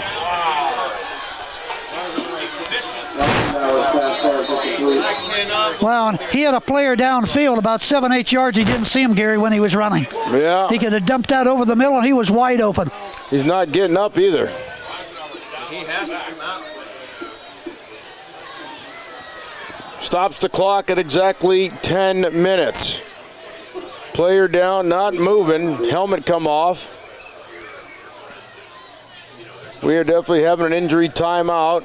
Well, and he had a player downfield about 7-8 yards. He didn't see him, Gary, when he was running. Yeah. He could have dumped that over the middle, and he was wide open. He's not getting up either. He has to come out. Stops the clock at exactly 10 minutes. Player down, not moving. Helmet come off. We are definitely having an injury timeout.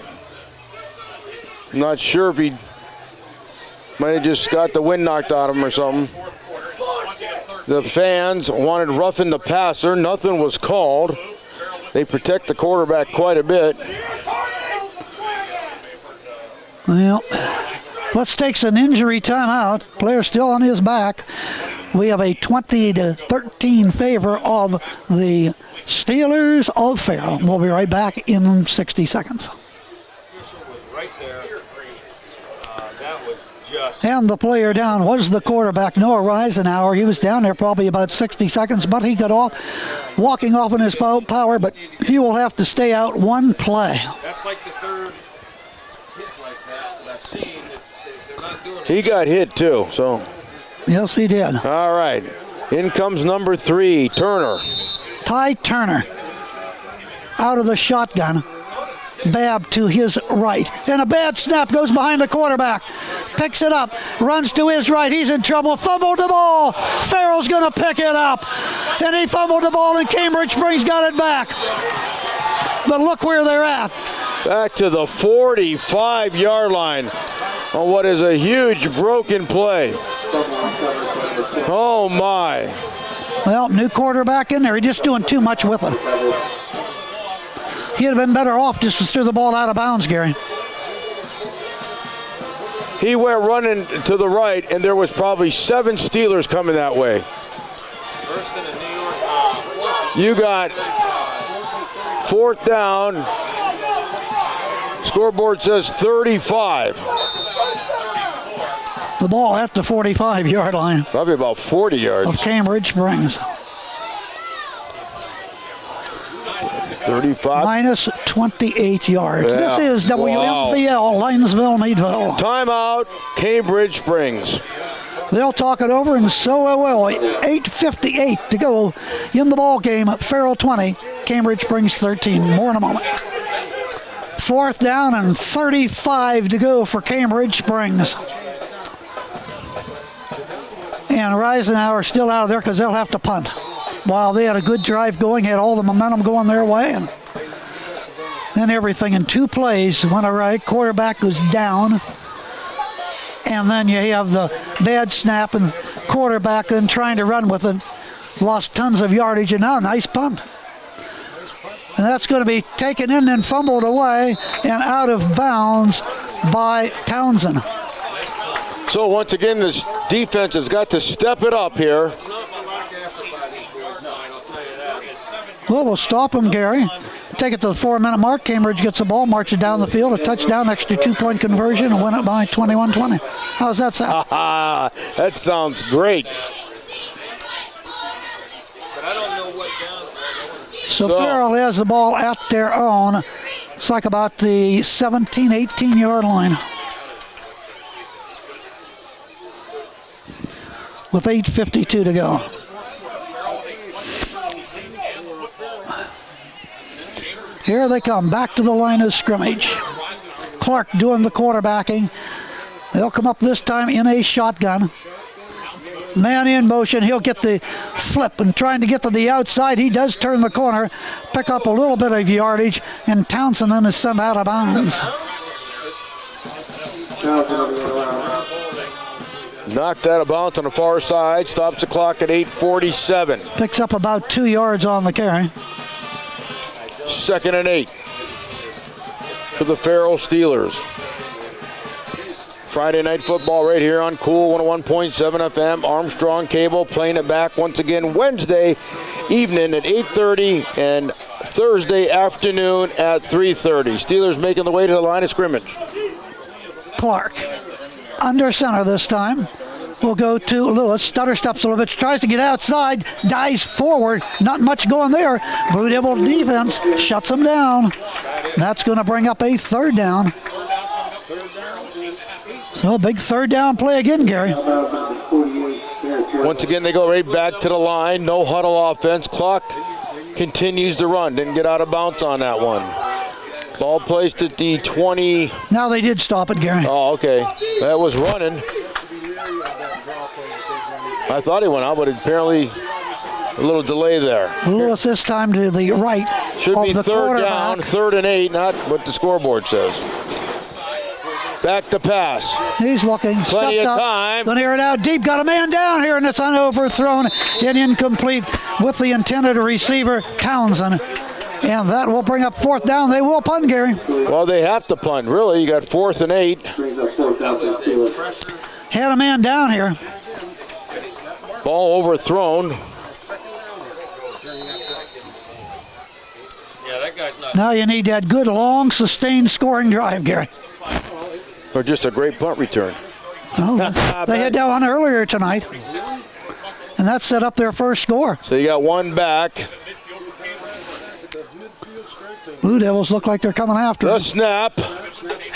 I'm not sure if he might have just got the wind knocked out of him or something. The fans wanted roughing the passer. Nothing was called. They protect the quarterback quite a bit. Well, Let's take an injury timeout. Player still on his back. We have a 20-13 favor of the Steelers of Farrell. We'll be right back in 60 seconds. And the player down was the quarterback, Noah Reisenauer. He was down there probably about 60 seconds, but he got off, walking off in his power, but he will have to stay out one play. That's like the third hit like that I've seen. They're not doing it. He got hit too, so. Yes, he did. All right. In comes number 3, Turner. Ty Turner out of the shotgun. Babb to his right. And a bad snap goes behind the quarterback. Picks it up. Runs to his right. He's in trouble. Fumbled the ball. Farrell's going to pick it up. And he fumbled the ball, and Cambridge Springs got it back. But look where they're at. Back to the 45-yard line on what is a huge broken play. Oh, my. Well, new quarterback in there. He's just doing too much with it. He'd have been better off just to steer the ball out of bounds, Gary. He went running to the right, and there was probably 7 Steelers coming that way. First in the New York. You got 4th down. Scoreboard says 35. The ball at the 45-yard line. Probably about 40 yards. Of Cambridge Springs. 35. Minus 28 yards. Yeah. This is WMVL, Linesville, Meadville. Timeout, Cambridge Springs. They'll talk it over, and so will. 8:58 to go in the ball game. Farrell 20, Cambridge Springs 13. More in a moment. 4th down and 35 to go for Cambridge Springs. And Reisenauer still out of there because they'll have to punt. While they had a good drive going, had all the momentum going their way, and then everything in 2 plays went awry. Quarterback goes down, and then you have the bad snap, and quarterback then trying to run with it. Lost tons of yardage, and now a nice punt. And that's going to be taken in and fumbled away and out of bounds by Townsend. So once again, this defense has got to step it up here. Well, we'll stop him, Gary. Take it to the 4-minute mark. Cambridge gets the ball, marches down the field, a touchdown, extra 2-point conversion, and win it by 21-20. How's that sound? That sounds great. But I don't know what down. So Ferrell has the ball at their own. It's like about the 17, 18-yard line. With 8:52 to go. Here they come, back to the line of scrimmage. Clark doing the quarterbacking. They'll come up this time in a shotgun. Man in motion, he'll get the flip and trying to get to the outside. He does turn the corner, pick up a little bit of yardage, and Townsend then is sent out of bounds. Knocked out of bounds on the far side, stops the clock at 8:47. Picks up about 2 yards on the carry. 2nd and 8 for the Farrell Steelers. Friday Night Football right here on Cool 101.7 FM. Armstrong Cable playing it back once again Wednesday evening at 8:30 and Thursday afternoon at 3:30. Steelers making the way to the line of scrimmage. Clark under center this time. We'll go to Lewis. Stutter steps a little bit, tries to get outside, dives forward. Not much going there. Blue Devil defense shuts him down. That's going to bring up a third down. So a big third down play again, Gary. Once again, they go right back to the line. No huddle offense. Clock continues to run. Didn't get out of bounds on that one. Ball placed at the 20. Now they did stop it, Gary. Oh, okay. That was running. I thought he went out, but apparently a little delay there. Lewis this time to the right. Should of be the third down, 3rd and 8, not what the scoreboard says. Back to pass. He's looking. Plenty of time. Going to hear it out deep. Got a man down here, and it's overthrown and incomplete with the intended receiver, Townsend. And that will bring up 4th down. They will punt, Gary. Well, they have to punt, really. You got 4th and 8. Had a man down here. Ball overthrown. Yeah, that guy's not. Now you need that good, long, sustained scoring drive, Gary. Or just a great punt return. Oh, they had that one earlier tonight. And that set up their first score. So you got one back. Blue Devils look like they're coming after him. The snap.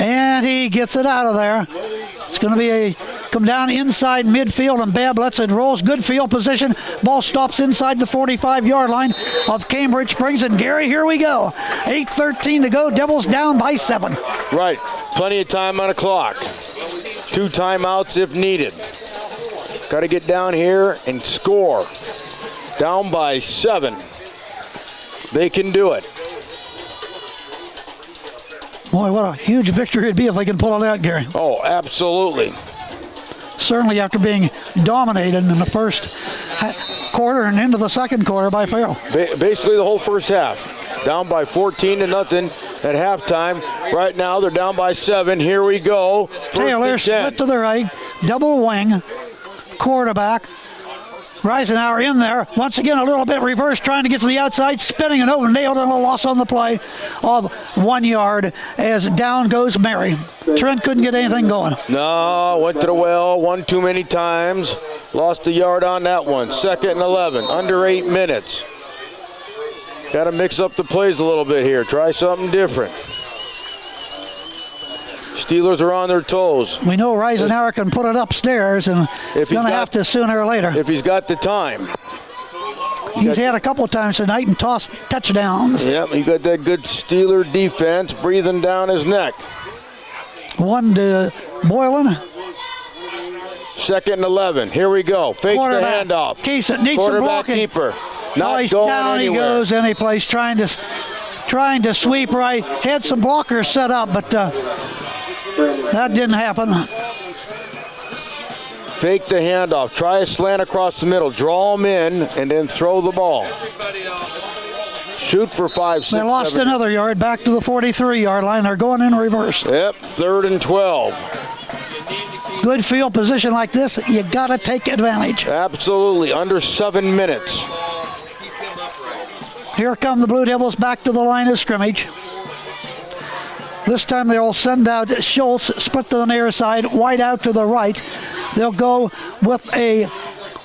And he gets it out of there. It's going to be come down inside midfield, and Babb lets it rolls. Good field position. Ball stops inside the 45-yard line of Cambridge Springs. And Gary, here we go. 8:13 to go. Devils down by 7. Right. Plenty of time on the clock. 2 timeouts if needed. Got to get down here and score. Down by 7. They can do it. Boy, what a huge victory it'd be if they can pull it out, Gary. Oh, absolutely. Certainly after being dominated in the first quarter and into the second quarter by Farrell. Basically the whole first half. Down by 14 to nothing at halftime. Right now they're down by 7. Here we go. Taylor split to the right. Double wing. Quarterback. Reisenauer in there. Once again, a little bit reverse, trying to get to the outside, spinning and over, nailed and a loss on the play of 1 yard as down goes Mary. Trent couldn't get anything going. No, went to the well one too many times. Lost a yard on that one. 2nd and 11, under 8 minutes. Got to mix up the plays a little bit here. Try something different. Steelers are on their toes. We know Reisenauer can put it upstairs, and he's going to have to sooner or later. If he's got the time. He's had a couple times tonight and tossed touchdowns. Yep, he got that good Steeler defense breathing down his neck. 1 to Boylan. 2nd and 11. Here we go. Fakes the handoff. Keeps it. Needs some blocking. Keeper. Not he's going down anywhere. He goes any place trying to sweep right. Had some blockers set up, but that didn't happen. Fake the handoff. Try a slant across the middle. Draw them in and then throw the ball. Shoot for 5, 6, They lost 7. another yard back to the 43-yard line. They're going in reverse. Yep, 3rd and 12. Good field position like this, you got to take advantage. Absolutely. Under 7 minutes. Here come the Blue Devils back to the line of scrimmage. This time they'll send out Schultz, split to the near side, wide out to the right. They'll go with a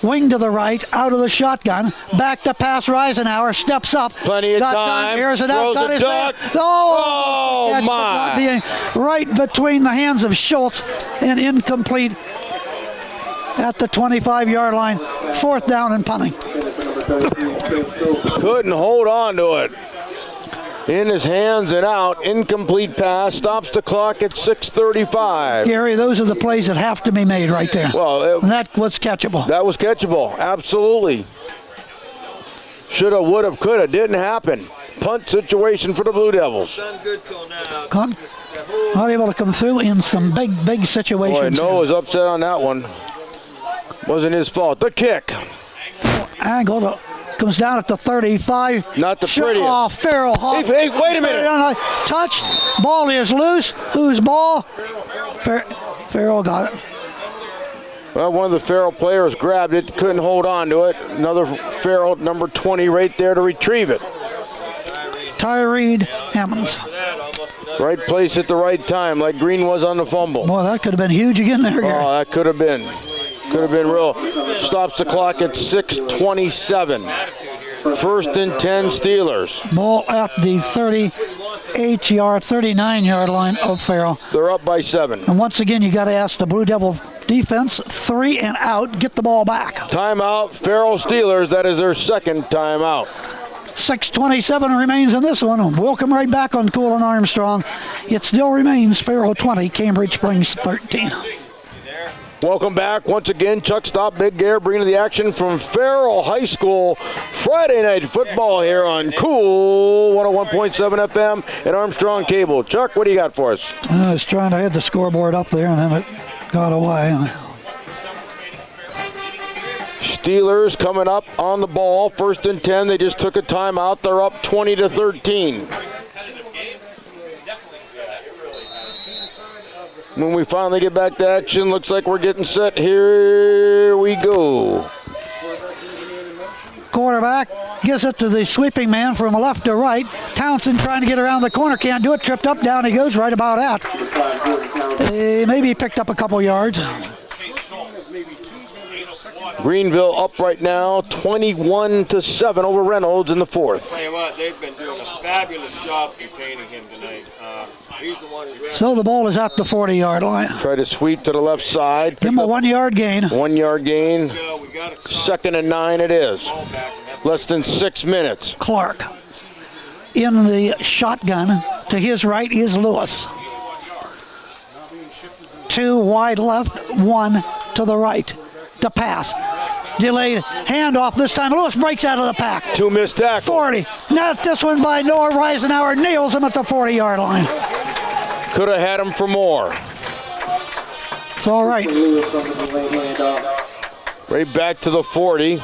wing to the right, out of the shotgun. Back to pass, Reisenauer steps up. Plenty of time. Airs it out. Throws a duck. Oh, catch, my. Not being right between the hands of Schultz and incomplete at the 25-yard line. 4th down and punting. Couldn't hold on to it. In his hands and out. Incomplete pass. Stops the clock at 6:35. Gary, those are the plays that have to be made right there. Well, and that was catchable. That was catchable. Absolutely. Shoulda, woulda, coulda. Didn't happen. Punt situation for the Blue Devils. Done good till now. Not able to come through in some big situations. Boy, Noah was upset on that one. Wasn't his fault. The kick. Angle comes down at the 35. Not the prettiest. Oh, Farrell-High. Hey, wait a minute. Touch. Ball is loose. Whose ball? Farrell got it. Well, one of the Ferrell players grabbed it, couldn't hold on to it. Another Ferrell, number 20, right there to retrieve it. Tyree Emmons. Right place at the right time, like Green was on the fumble. Boy, that could have been huge again there, Gary. Oh, that could have been. Could have been real. Stops the clock at 6:27. 1st and 10 Steelers. Ball at the 39-yard line of Farrell. They're up by 7. And once again, you got to ask the Blue Devil defense, 3 and out, get the ball back. Timeout, Ferrell Steelers. That is their second timeout. 6:27 remains in this one. We'll come right back on Cool and Armstrong. It still remains Farrell 20, Cambridge Springs 13. Welcome back once again. Chuck Stopp, Big Gare, bringing the action from Farrell-High School. Friday night football here on Cool 101.7 FM and Armstrong Cable. Chuck, what do you got for us? I was trying to hit the scoreboard up there, and then it got away. Steelers coming up on the ball. 1st and 10. They just took a timeout. They're up 20-13. When we finally get back to action, looks like we're getting set. Here we go. Quarterback gives it to the sweeping man from left to right. Townsend trying to get around the corner, can't do it. Tripped up, down he goes, right about out. Maybe he picked up a couple yards. Greenville up right now, 21-7 over Reynolds in the 4th. Tell you what, they've been doing a fabulous job containing him tonight. He's the one who's So the ball is at the 40-yard line. Try to sweep to the left side. Give him a 1-yard gain. 1 yard gain. 2nd and 9 it is. Less than 6 minutes. Clark in the shotgun. To his right is Lewis. 2 wide left, 1 to the right. To pass. Delayed handoff this time. Lewis breaks out of the pack. 2 missed tackles. 40. Now this one by Noah Reisenauer nails him at the 40-yard line. Could have had him for more. It's all right. Right back to the 40.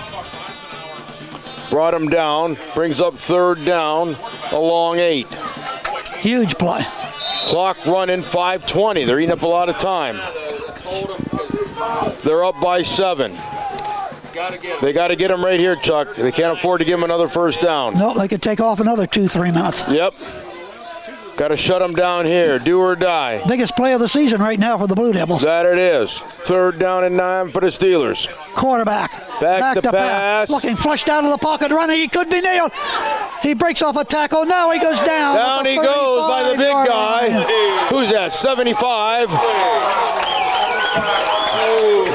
Brought him down. Brings up 3rd down. A long 8. Huge play. Clock running 5:20. They're eating up a lot of time. They're up by 7. They got to get him right here, Chuck. They can't afford to give him another 1st down. Nope, they could take off another 2-3 minutes. Yep. Got to shut him down here. Do or die. Biggest play of the season right now for the Blue Devils. That it is. 3rd down and 9 for the Steelers. Quarterback. Back to pass. Looking flushed out of the pocket, running. He could be nailed. He breaks off a tackle. Now he goes down. Down he goes by the big guy. Who's that? 75.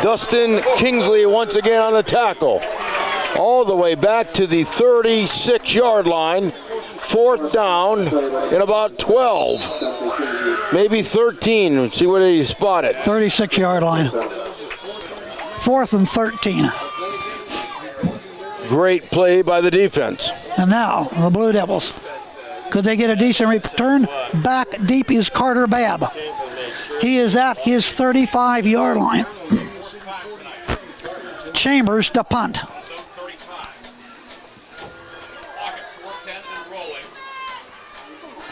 Dustin Kingsley once again on the tackle. All the way back to the 36-yard line. 4th down in about 12. Maybe 13. Let's see where they spot it. 36-yard line. 4th and 13. Great play by the defense. And now the Blue Devils. Could they get a decent return? Back deep is Carter Babb. He is at his 35-yard line. Chambers to punt.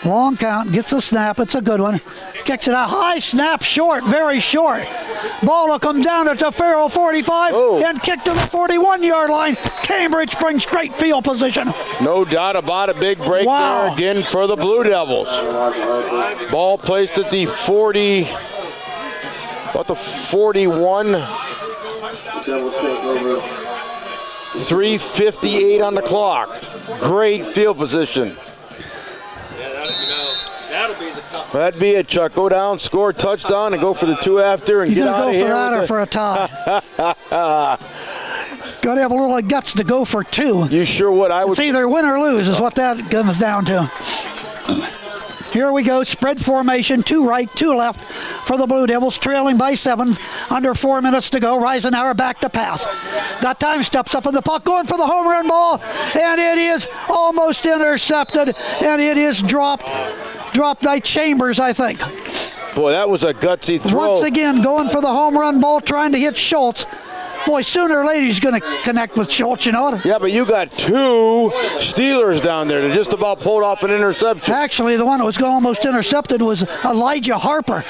Long count, gets a snap, it's a good one. Kicks it out, high snap, short, very short. Ball will come down at the Farrell 45 and kick to the 41-yard line. Cambridge brings straight field position. No doubt about it, big break there again for the Blue Devils. Ball placed at the 40, about the 41. 3:58 on the clock. Great field position. that'll be the tough. That'd be it, Chuck. Go down, score a touchdown, and go for the 2 after and get out of here. You gonna go for that or for a tie? Got to have a little guts to go for 2. You sure would. I would. It's either win or lose is what that comes down to. Here we go, spread formation, 2 right, 2 left for the Blue Devils, trailing by 7, under 4 minutes to go. Reisenauer back to pass. Got time, steps up in the puck, going for the home run ball, and it is almost intercepted, and it is dropped by Chambers, I think. Boy, that was a gutsy throw. Once again, going for the home run ball, trying to hit Schultz. Boy, sooner or later he's going to connect with Schultz, you know. Yeah, but you got 2 Steelers down there that just about pulled off an interception. Actually, the one that was almost intercepted was Elijah Harper.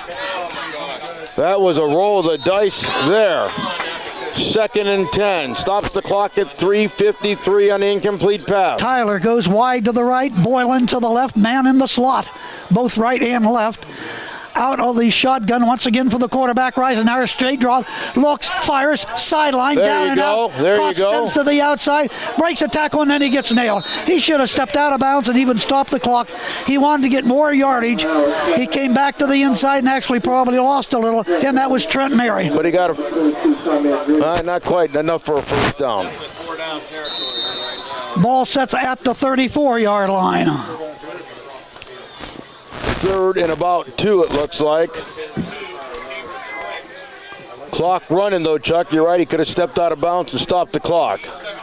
That was a roll of the dice there. 2nd and 10. Stops the clock at 3:53 on the incomplete pass. Tyler goes wide to the right, Boylan to the left, man in the slot, both right and left. Out of the shotgun once again for the quarterback. Reisenauer, straight drop, looks, fires, sideline, There down you and go. out. There you go. Spins to the outside, breaks a tackle, and then he gets nailed. He should have stepped out of bounds and even stopped the clock. He wanted to get more yardage. He came back to the inside and actually probably lost a little, and that was Trent Mary. But he got a not quite enough for a first down. 4 down territory right now. Ball sets at the 34-yard line. 3rd and about 2, it looks like. Clock running, though, Chuck. You're right. He could have stepped out of bounds and stopped the clock.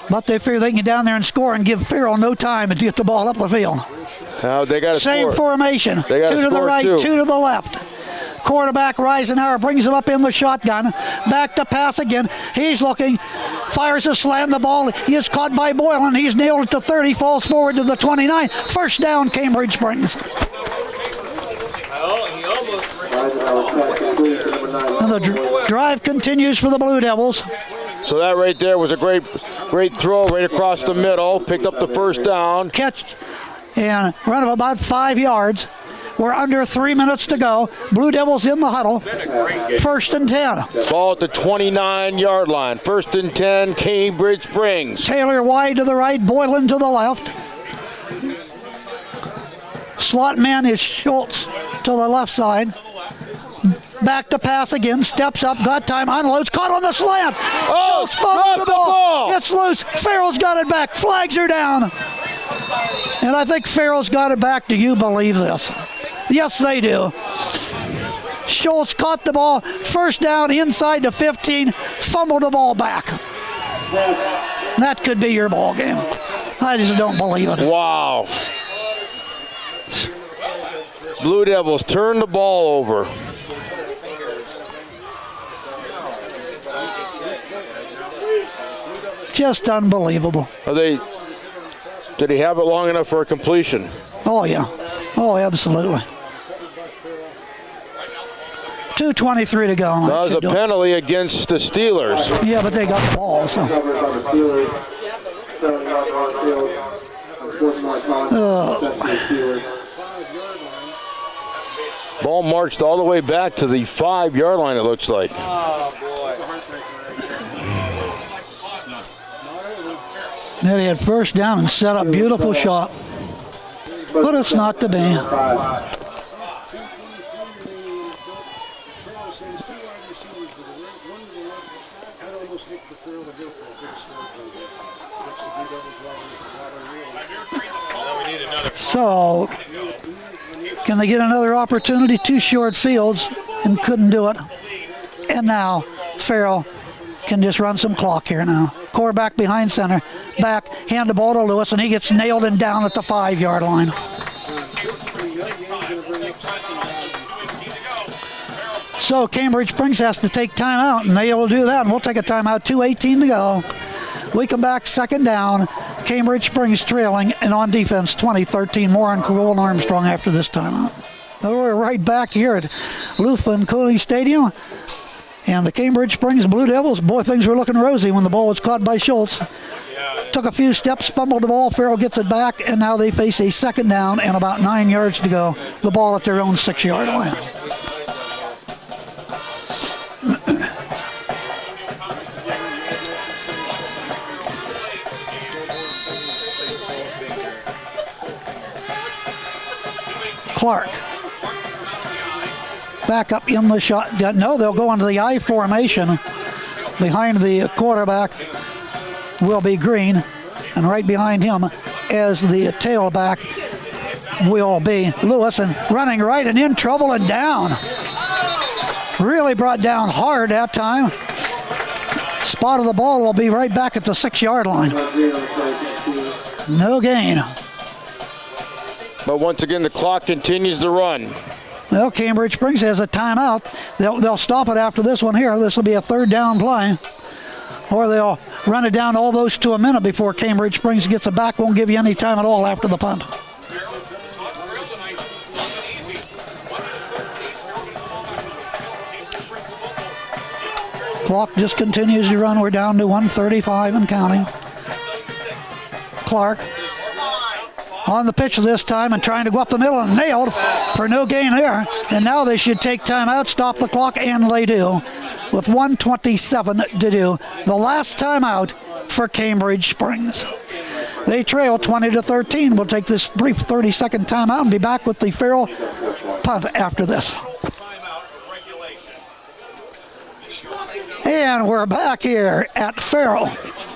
But they figure they can get down there and score and give Ferrell no time to get the ball up the field. Now they got to Same score. formation. They gotta 2 to the score, right, too. 2 to the left. Quarterback Reisenauer brings him up in the shotgun. Back to pass again. He's looking. Fires a slam. The ball. He is caught by Boyle, and he's nailed it to 30. Falls forward to the 29. First down, Cambridge Springs. He almost And the drive continues for the Blue Devils. So that right there was a great throw right across the middle. Picked up the first down. Catch and run of about 5 yards. We're under 3 minutes to go. Blue Devils in the huddle. 1st and 10. Ball at the 29-yard line. 1st and 10, Cambridge Springs. Taylor wide to the right, Boylan to the left. Slot man is Schultz to the left side. Back to pass again, steps up, got time, unloads, caught on the slant. Oh, Schultz fumbled dropped the ball. It's loose. Farrell's got it back. Flags are down. And I think Farrell's got it back. Do you believe this? Yes, they do. Schultz caught the ball. First down inside the 15. Fumbled the ball back. That could be your ball game. I just don't believe it. Wow. Blue Devils turn the ball over. Just unbelievable. Did he have it long enough for a completion? Oh, yeah. Oh, absolutely. 2:23 to go. That was a penalty against the Steelers. Yeah, but they got the ball, so. Ball marched all the way back to the 5-yard line, it looks like. Then he had first down and set up beautiful shot. But it's not to be. So, can they get another opportunity? 2 short fields and couldn't do it. And now Ferrell can just run some clock here now. Quarterback behind center. Back, hand the ball to Lewis, and he gets nailed and down at the 5-yard line. So Cambridge Springs has to take timeout, and they will do that, and we'll take a timeout. 2:18 to go. We come back, 2nd down. Cambridge Springs trailing, and on defense, 2013. More on Cole and Armstrong after this timeout. We're right back here at Lufkin Cooley Stadium. And the Cambridge Springs Blue Devils, boy, things were looking rosy when the ball was caught by Schultz. Took a few steps, fumbled the ball, Ferrell gets it back, and now they face a 2nd down and about 9 yards to go. The ball at their own 6-yard line. Clark. Back up in the shotgun. No, they'll go into the I formation. Behind the quarterback will be Green, and right behind him as the tailback will be Lewis, and running right and in trouble and down. Really brought down hard that time. Spot of the ball will be right back at the 6-yard line. No gain. But once again, the clock continues to run. Well, Cambridge Springs has a timeout. They'll stop it after this one here. This will be a 3rd down play. Or they'll run it down almost to a minute before Cambridge Springs gets it back. Won't give you any time at all after the punt. Clock just continues to run. We're down to 1:35 and counting. Clark on the pitch this time and trying to go up the middle and nailed for no gain there. And now they should take timeout, stop the clock, and they do with 1:27 to do. The last timeout for Cambridge Springs. They trail 20-13. We'll take this brief 30-second timeout and be back with the Ferrell punt after this. And we're back here at Ferrell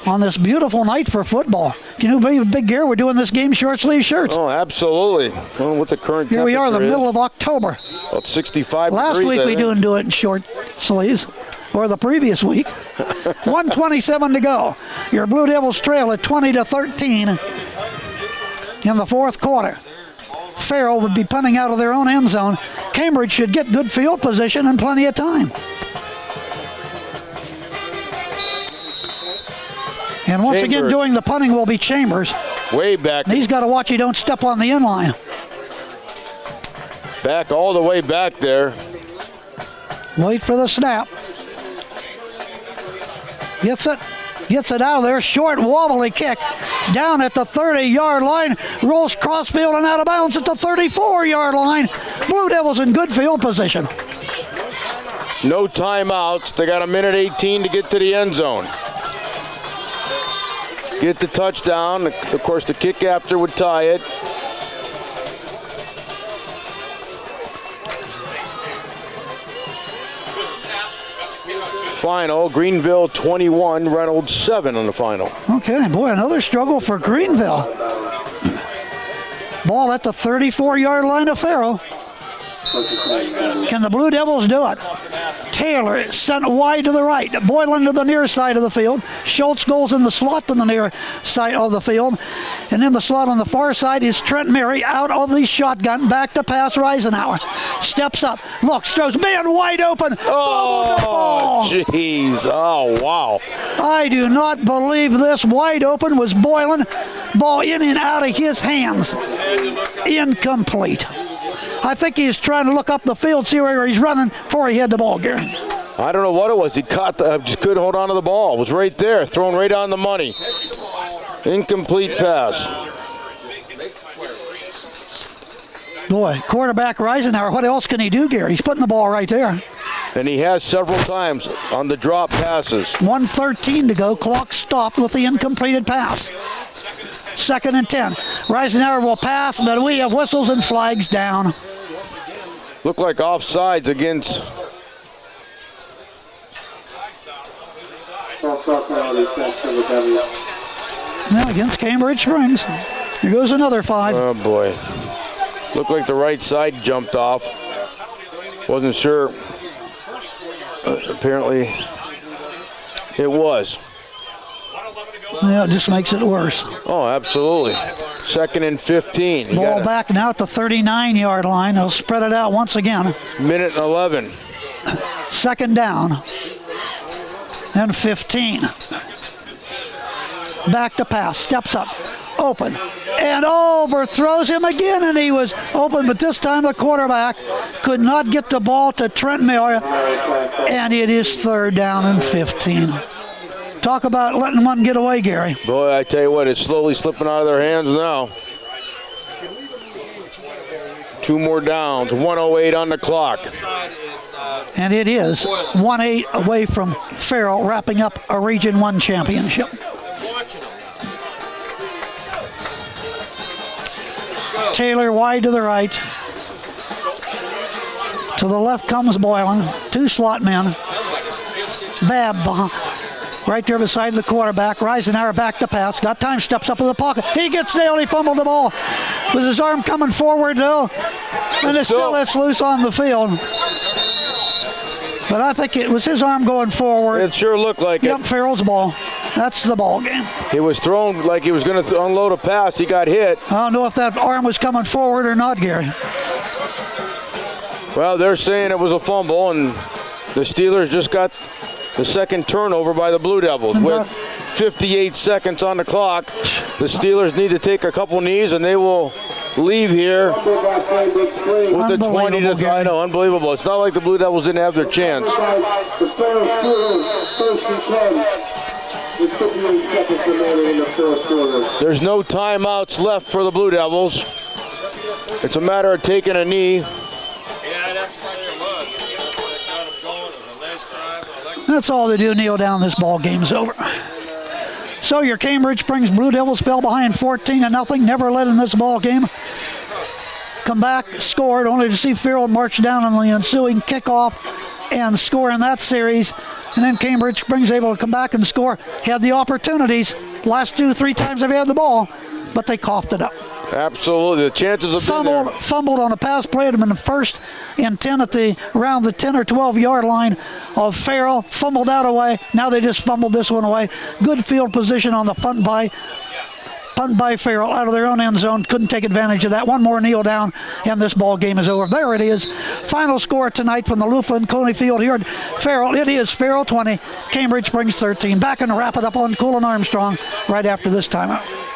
on this beautiful night for football. Can you believe, Big Gear, we're doing this game short sleeve shirts? Oh, absolutely. Well, with the current here we are, the temperature middle of October. About 65 Last degrees, week we didn't do it in short sleeves, or the previous week. 1:27 to go. Your Blue Devils trail at 20-13 in the fourth quarter. Ferrell would be punting out of their own end zone. Cambridge should get good field position and plenty of time. And once again, doing the punting will be Chambers. Way back. And he's got to watch he don't step on the end line. Back all the way back there. Wait for the snap. Gets it out of there. Short, wobbly kick. Down at the 30-yard line. Rolls crossfield and out of bounds at the 34-yard line. Blue Devils in good field position. No timeouts. They got 1:18 to get to the end zone. Get the touchdown. Of course, the kick after would tie it. Final, Greenville 21, Reynolds 7 on the final. Okay, boy, another struggle for Greenville. Ball at the 34-yard line of Ferrell. Can the Blue Devils do it? Taylor sent wide to the right. Boyle to the near side of the field. Schultz goes in the slot on the near side of the field. And in the slot on the far side is Trent Mary out of the shotgun. Back to pass Reisenauer. Steps up. Looks, throws, man wide open. Oh, jeez. Oh, wow. I do not believe this. Wide open was Boylan. Ball in and out of his hands. Incomplete. I think he's trying to look up the field, see where he's running before he had the ball, Gary. I don't know what it was. He caught just couldn't hold on to the ball. It was right there, thrown right on the money. Incomplete pass. Boy, quarterback Reisenauer, what else can he do, Gary? He's putting the ball right there. And he has several times on the drop passes. 1:13 to go. Clock stopped with the incompleted pass. 2nd and 10. Reisenauer will pass, but we have whistles and flags down. Look like offsides against. Now against Cambridge Springs. Here goes another 5. Oh boy. Looked like the right side jumped off. Wasn't sure. Apparently it was. Yeah, it just makes it worse. Oh, absolutely. 2nd and 15. Ball back now at the 39-yard line. They'll spread it out once again. Minute 11. 2nd down. And 15. Back to pass. Steps up. Open. And overthrows him again. And he was open, but this time the quarterback could not get the ball to Trent Miller. And it is 3rd down and 15. Talk about letting one get away, Gary. Boy, I tell you what, it's slowly slipping out of their hands now. 2 more downs, 1:08 on the clock. And it is 1-8 away from Ferrell wrapping up a Region 1 championship. Taylor wide to the right. To the left comes Boylan. 2 slot men. Babb right there beside the quarterback. Reisenauer back to pass. Got time, steps up in the pocket. He gets nailed. He fumbled the ball. With his arm coming forward, though. And it still lets loose on the field. But I think it was his arm going forward. It sure looked like it. Yep, Ferrell's ball. That's the ball game. He was thrown like he was going to unload a pass. He got hit. I don't know if that arm was coming forward or not, Gary. Well, they're saying it was a fumble, and the Steelers just got the 2nd turnover by the Blue Devils. With 58 seconds on the clock, the Steelers need to take a couple knees, and they will leave here with the 20 to 3. I know, unbelievable. It's not like the Blue Devils didn't have their chance. There's no timeouts left for the Blue Devils. It's a matter of taking a knee. Yeah, I'd have to say it was. Got him going. It was a nice drive. That's all they do. Kneel down. This ball game's over. So your Cambridge Springs Blue Devils fell behind 14-0. Never led in this ball game. Come back, scored, only to see Ferrell march down in the ensuing kickoff and score in that series. And then Cambridge Springs able to come back and score. Had the opportunities. Last 2-3 times they've had the ball, but they coughed it up. Absolutely, the chances have been there. Fumbled on a pass play. Had been the 1st and 10 around the 10 or 12 yard line of Ferrell. Fumbled out away. Now they just fumbled this one away. Good field position on the punt by Ferrell out of their own end zone. Couldn't take advantage of that. One more kneel down, and this ball game is over. There it is. Final score tonight from the Louflin Coney Field here at Ferrell. It is Ferrell 20, Cambridge Springs 13. Back and wrap it up on Cool and Armstrong right after this timeout.